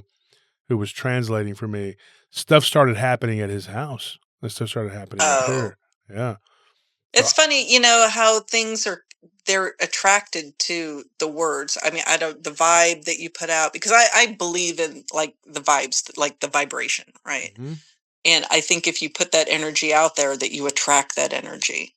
who was translating for me, stuff started happening at his house. And stuff started happening up here. Yeah. It's funny, how things they're attracted to the words. The vibe that you put out, because I believe in like the vibes, like the vibration, right? Mm-hmm. And I think if you put that energy out there, that you attract that energy.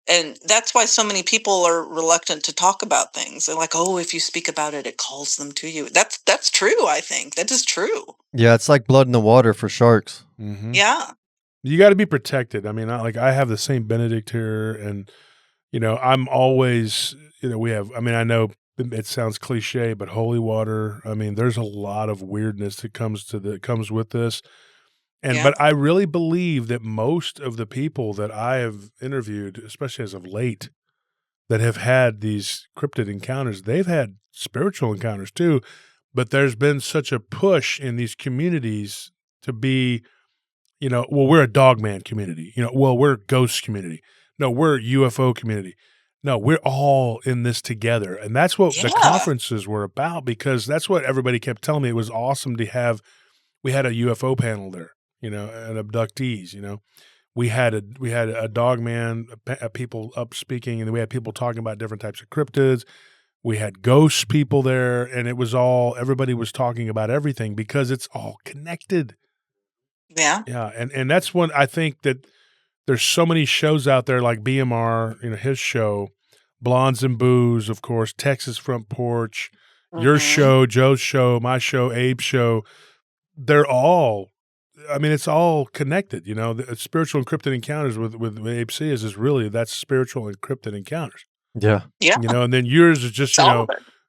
And that's why so many people are reluctant to talk about things. They're like, oh, if you speak about it, it calls them to you. That's true, I think. That is true. Yeah, it's like blood in the water for sharks. Mm-hmm. Yeah. You got to be protected. I have the St. Benedict here, and I'm always, we have, I know it sounds cliche, but holy water. There's a lot of weirdness that comes with this. And, but I really believe that most of the people that I have interviewed, especially as of late, that have had these cryptid encounters, they've had spiritual encounters too, but there's been such a push in these communities to be, we're a Dogman community, we're a ghost community. No, we're a UFO community. No, we're all in this together. And that's what the conferences were about, because that's what everybody kept telling me. It was awesome to have, we had a UFO panel there, and abductees, we had a Dogman, people up speaking, and we had people talking about different types of cryptids. We had ghost people there, and it was everybody was talking about everything because it's all connected. Yeah. Yeah. And that's when I think that there's so many shows out there like BMR, his show, Blondes and Booze, of course, Texas Front Porch, your show, Joe's show, my show, Abe's show. They're all, it's all connected. The spiritual encrypted encounters with Abe C is really, that's spiritual encrypted encounters. Yeah. Yeah. And then yours is just,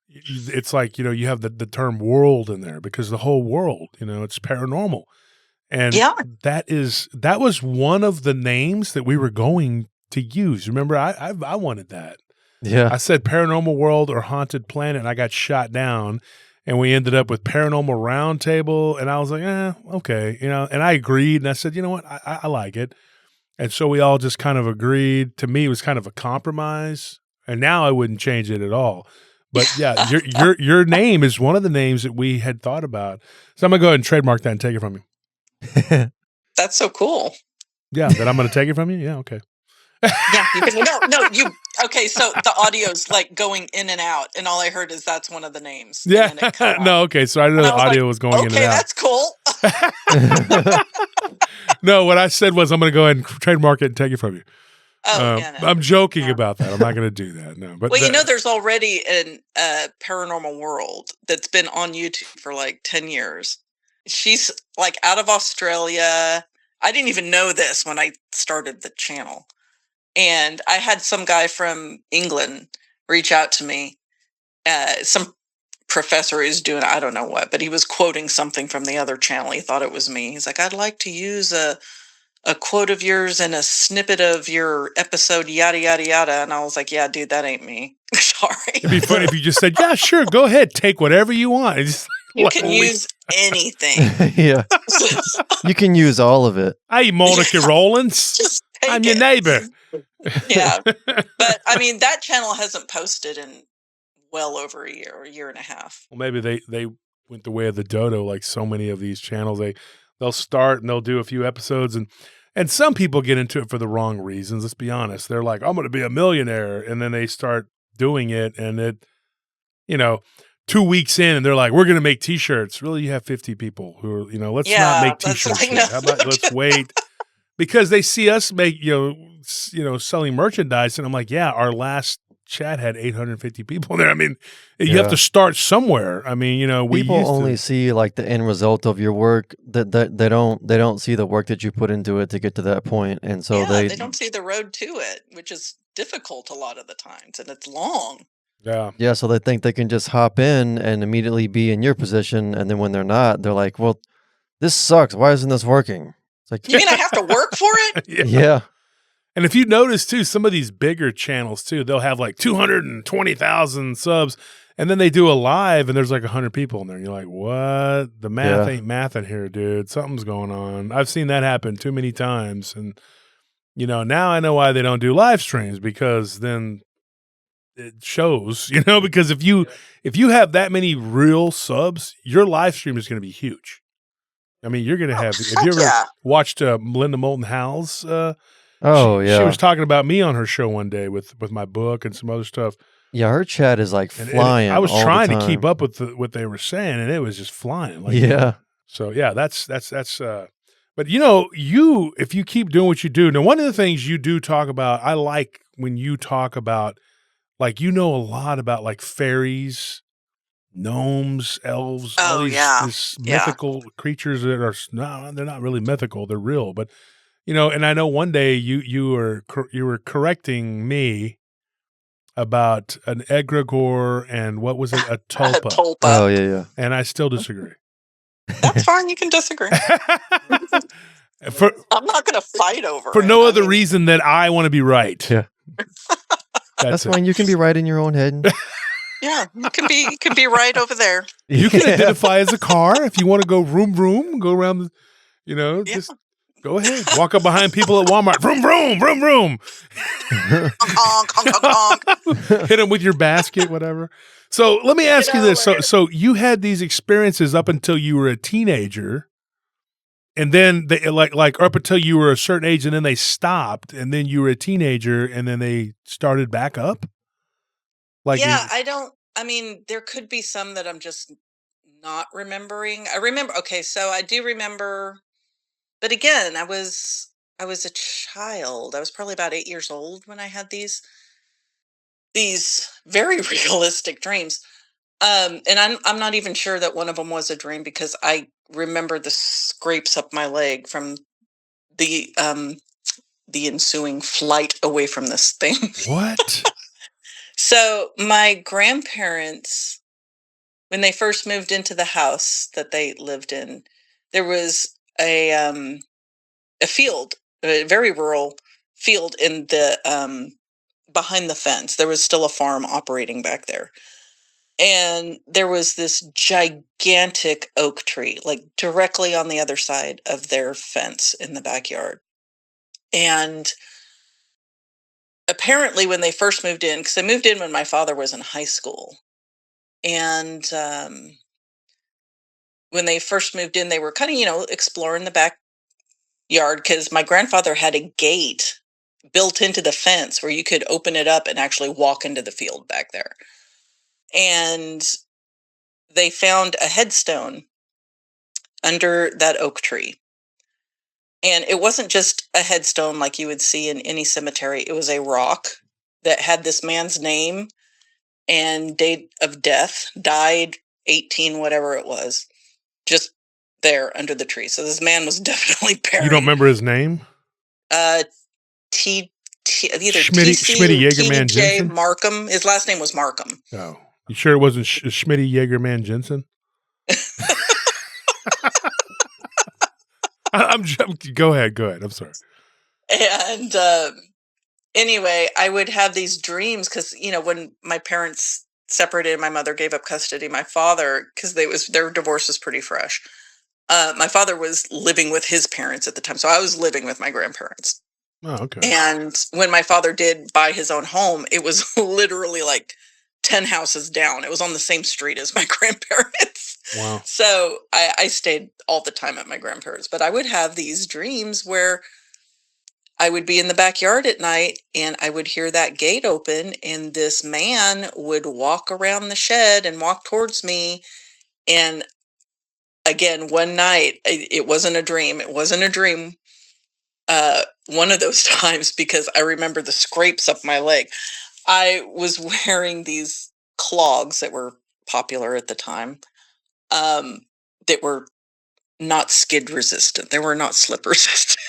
it's like, you have the term world in there because the whole world, it's paranormal. And that was one of the names that we were going to use. Remember, I wanted that. Yeah. I said Paranormal World or Haunted Planet, and I got shot down, and we ended up with Paranormal Roundtable, and I was like, okay, and I agreed, and I said, you know what, I like it. And so we all just kind of agreed. To me, it was kind of a compromise, and now I wouldn't change it at all. But yeah, your name is one of the names that we had thought about. So I'm going to go ahead and trademark that and take it from you. That's so cool. Yeah, that I'm going to take it from you? Yeah, okay. Yeah, okay, so the audio's like going in and out, and all I heard is that's one of the names. Yeah, no, okay, so I didn't know the audio was going in and out. Okay, that's cool. No, what I said was I'm going to go ahead and trademark it and take it from you. Oh, yeah, no. I'm joking No. about that. I'm not going to do that. No, but Well, there's already an Paranormal World that's been on YouTube for like 10 years. She's like out of Australia. I didn't even know this when I started the channel. And I had some guy from England reach out to me. Some professor is doing, I don't know what, but he was quoting something from the other channel. He thought it was me. He's like, I'd like to use a quote of yours and a snippet of your episode, yada, yada, yada. And I was like, yeah, dude, that ain't me. Sorry. it'd be funny if you just said, yeah, sure, go ahead, take whatever you want. It's You can use anything. Yeah. You can use all of it. Hey, Monica Rollins, Just take I'm your it. neighbor. Yeah. But I mean, that channel hasn't posted in well over a year and a half. Well, maybe they went the way of the dodo, like so many of these channels. They'll start and they'll do a few episodes, and some people get into it for the wrong reasons. Let's be honest. They're like, I'm going to be a millionaire, and then they start doing it, and it, 2 weeks in, and they're like, we're going to make T-shirts. Really, you have 50 people who are, let's not make T-shirts. Like, yet. How about let's wait? Because they see us make, selling merchandise, and I'm like, yeah, our last chat had 850 people there. I mean, you have to start somewhere. I mean, we people only see like the end result of your work. That they don't see the work that you put into it to get to that point, and so they don't see the road to it, which is difficult a lot of the times, and it's long. Yeah. So they think they can just hop in and immediately be in your position, and then when they're not, they're like, "Well, this sucks. Why isn't this working?" It's like, you mean I have to work for it? Yeah. And if you notice too, some of these bigger channels too, they'll have like 220,000 subs, and then they do a live, and there's like 100 people in there. And you're like, what? The math ain't mathing here, dude. Something's going on. I've seen that happen too many times, and now I know why they don't do live streams, because then it shows. Because if you have that many real subs, your live stream is going to be huge. I mean, you're going to have. Have you ever watched Melinda Moulton Howell's? She was talking about me on her show one day with my book and some other stuff. Yeah, her chat is like flying. I was trying to keep up with what they were saying, and it was just flying. Like, So yeah, that's. But you if you keep doing what you do. Now, one of the things you do talk about, I like when you talk about, like, a lot about like fairies, gnomes, elves, all these mythical creatures that are they're not really mythical, they're real, but. And I know one day you were correcting me about an egregore and what was it, a tulpa? A tulpa. Oh yeah. And I still disagree. That's fine. You can disagree. I'm not going to fight over for it. no other reason than I want to be right. Yeah. That's fine. You can be right in your own head. Yeah, you can be right over there. You can identify as a car if you want to go vroom vroom, go around the, just. Go ahead. Walk up behind people at Walmart. Vroom, vroom, vroom, vroom. Honk, honk, honk, honk. Hit them with your basket, whatever. So let me ask you this. So you had these experiences up until you were a teenager, and then they like up until you were a certain age, and then they stopped, and then you were a teenager, and then they started back up? I mean, there could be some that I'm just not remembering. So I do remember. But again, I was a child. I was probably about 8 years old when I had these very realistic dreams. And I'm not even sure that one of them was a dream, because I remember the scrapes up my leg from the ensuing flight away from this thing. What? So my grandparents, when they first moved into the house that they lived in, there was a field, a very rural field in the behind the fence. There was still a farm operating back there. And there was this gigantic oak tree, like directly on the other side of their fence in the backyard. And apparently when they first moved in, because they moved in when my father was in high school, and when they first moved in, they were kind of, exploring the backyard, because my grandfather had a gate built into the fence where you could open it up and actually walk into the field back there. And they found a headstone under that oak tree. And it wasn't just a headstone like you would see in any cemetery. It was a rock that had this man's name and date of death, died 18, whatever it was, just there under the tree. So this man was definitely buried. You don't remember his name? Either Schmitty TC or Jaegerman TJ Jensen? Markham. His last name was Markham. Oh. You sure it wasn't Schmitty Jaegerman Jensen? Go ahead. I'm sorry. And anyway, I would have these dreams because, when my parents separated, my mother gave up custody. My father, because their divorce was pretty fresh. My father was living with his parents at the time. So I was living with my grandparents. Oh, okay. And when my father did buy his own home, it was literally like 10 houses down. It was on the same street as my grandparents. Wow. So I stayed all the time at my grandparents, but I would have these dreams where I would be in the backyard at night and I would hear that gate open and this man would walk around the shed and walk towards me. And again, one night, it wasn't a dream. It wasn't a dream. One of those times, because I remember the scrapes up my leg. I was wearing these clogs that were popular at the time, that were not skid resistant. They were not slip resistant.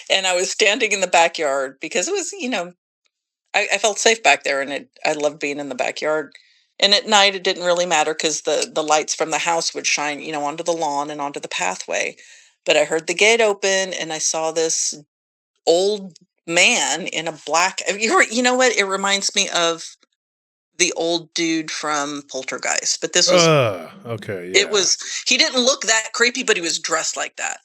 And I was standing in the backyard because it was, I felt safe back there, and I loved being in the backyard. And at night, it didn't really matter because the lights from the house would shine, onto the lawn and onto the pathway. But I heard the gate open, and I saw this old man in a black. You know what? It reminds me of the old dude from Poltergeist. But this was okay. Yeah. It was. He didn't look that creepy, but he was dressed like that.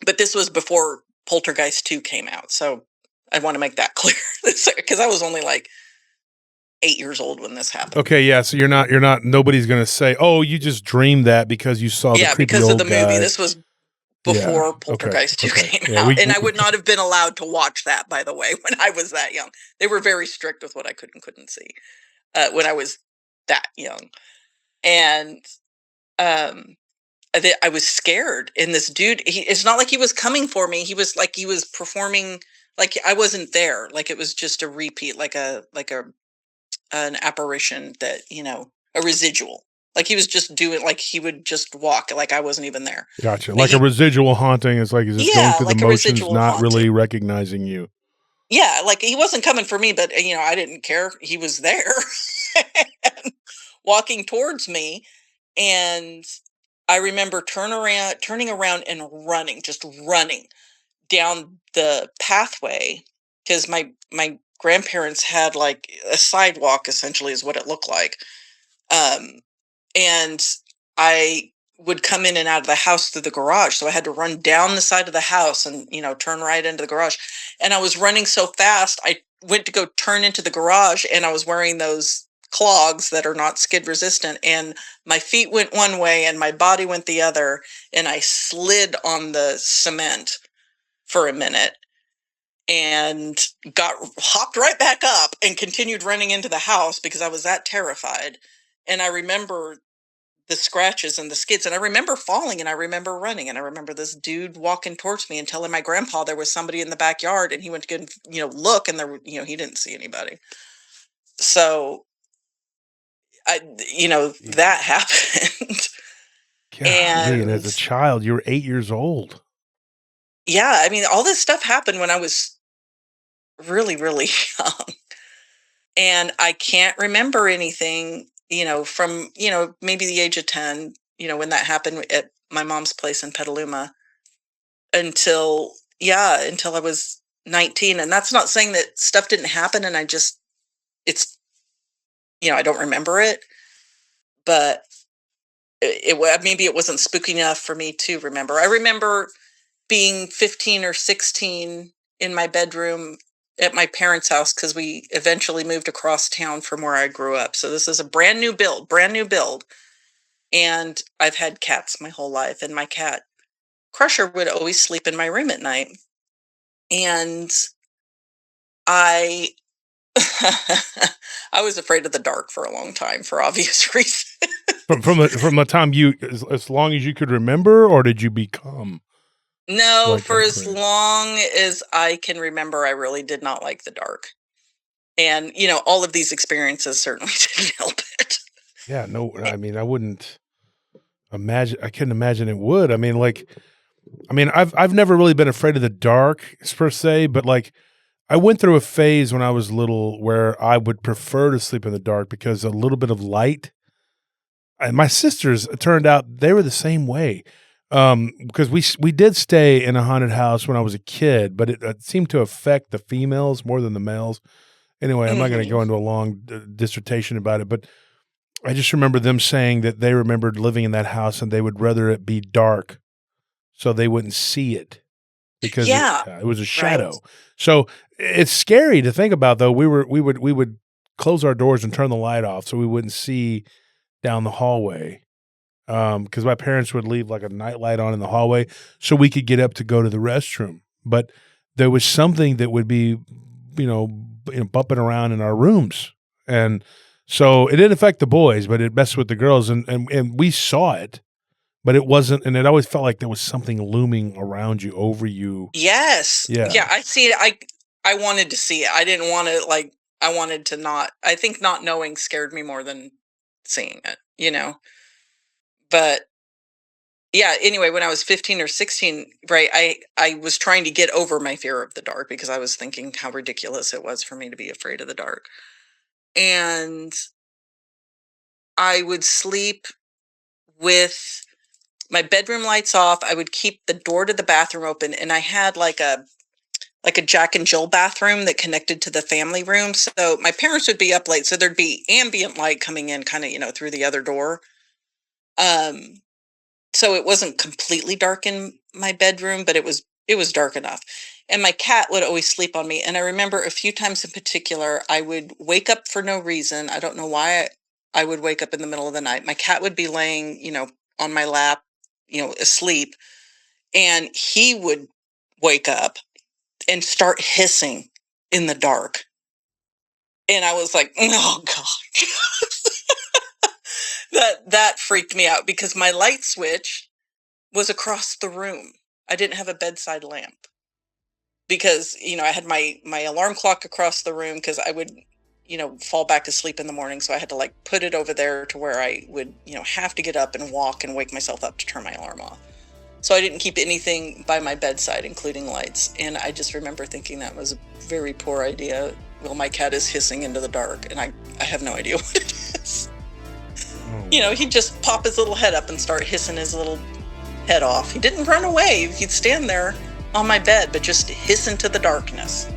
But this was before Poltergeist 2 came out, so I want to make that clear because I was only like 8 years old when this happened. Okay, yeah. So you're not. Nobody's gonna say, "Oh, you just dreamed that because you saw the creepy because old of the guy." movie. This was before Poltergeist 2 came out, and I would not have been allowed to watch that. By the way, when I was that young, they were very strict with what I could and couldn't see when I was that young, and I was scared. And this dude, it's not like he was coming for me. He was performing like I wasn't there. Like it was just a repeat, like an apparition that, a residual. Like he was just doing, like he would just walk, like I wasn't even there. Gotcha. Like a residual haunting. It's like he's just going through like the motions, not haunting. really recognizing you. Yeah, like he wasn't coming for me, but I didn't care. He was there walking towards me. And I remember turning around and running, just running down the pathway because my grandparents had like a sidewalk, essentially is what it looked like. And I would come in and out of the house through the garage. So I had to run down the side of the house and, turn right into the garage. And I was running so fast, I went to go turn into the garage and I was wearing those clogs that are not skid resistant. And my feet went one way and my body went the other. And I slid on the cement for a minute and hopped right back up and continued running into the house because I was that terrified. And I remember the scratches and the skids, and I remember falling, and I remember running, and I remember this dude walking towards me and telling my grandpa there was somebody in the backyard, and he went to go, look, and there, he didn't see anybody. So that happened. God, and as a child, you were 8 years old. Yeah, I mean, all this stuff happened when I was really, really young. And I can't remember anything, from, maybe the age of 10, when that happened at my mom's place in Petaluma until I was 19. And that's not saying that stuff didn't happen and I don't remember it, but maybe it wasn't spooky enough for me to remember. I remember being 15 or 16 in my bedroom at my parents' house because we eventually moved across town from where I grew up. So this is a brand new build. And I've had cats my whole life. And my cat, Crusher, would always sleep in my room at night. And I was afraid of the dark for a long time for obvious reasons. From a time as long as you could remember, or did you become No, like for that as crazy. long as I can remember, I really did not like the dark. And, all of these experiences certainly didn't help it. Yeah, no, I mean, I wouldn't imagine. I couldn't imagine it would. I've never really been afraid of the dark per se, but like I went through a phase when I was little where I would prefer to sleep in the dark because a little bit of light. And my sisters, it turned out they were the same way. Because we did stay in a haunted house when I was a kid, but it seemed to affect the females more than the males. Anyway, I'm not going to Mhm. go into a long dissertation about it, but I just remember them saying that they remembered living in that house and they would rather it be dark so they wouldn't see it because Yeah, it was a right. shadow. So it's scary to think about though. We would close our doors and turn the light off so we wouldn't see down the hallway. Because my parents would leave like a night light on in the hallway so we could get up to go to the restroom. But there was something that would be, bumping around in our rooms. And so it didn't affect the boys, but it messed with the girls. And we saw it, but it wasn't, and it always felt like there was something looming around you, over you. Yes. Yeah. Yeah, I see it. I wanted to see it. I didn't want to I wanted to not. I think not knowing scared me more than seeing it. But yeah, anyway, when I was 15 or 16, right, I was trying to get over my fear of the dark because I was thinking how ridiculous it was for me to be afraid of the dark. And I would sleep with my bedroom lights off. I would keep the door to the bathroom open, and I had like a Jack and Jill bathroom that connected to the family room. So my parents would be up late, so there'd be ambient light coming in kind of, through the other door. Um so it wasn't completely dark in my bedroom, but it was dark enough. And my cat would always sleep on me, and I remember a few times in particular I would wake up for no reason. I don't know why I would wake up in the middle of the night. My cat would be laying, on my lap, asleep, and he would wake up and start hissing in the dark. And I was like, "Oh god." That freaked me out because my light switch was across the room. I didn't have a bedside lamp because, I had my alarm clock across the room because I would, fall back asleep in the morning, so I had to like put it over there to where I would, have to get up and walk and wake myself up to turn my alarm off. So I didn't keep anything by my bedside, including lights. And I just remember thinking that was a very poor idea. Well, my cat is hissing into the dark, and I have no idea what it is. Oh, He'd just pop his little head up and start hissing his little head off. He didn't run away. He'd stand there on my bed, but just hiss into the darkness.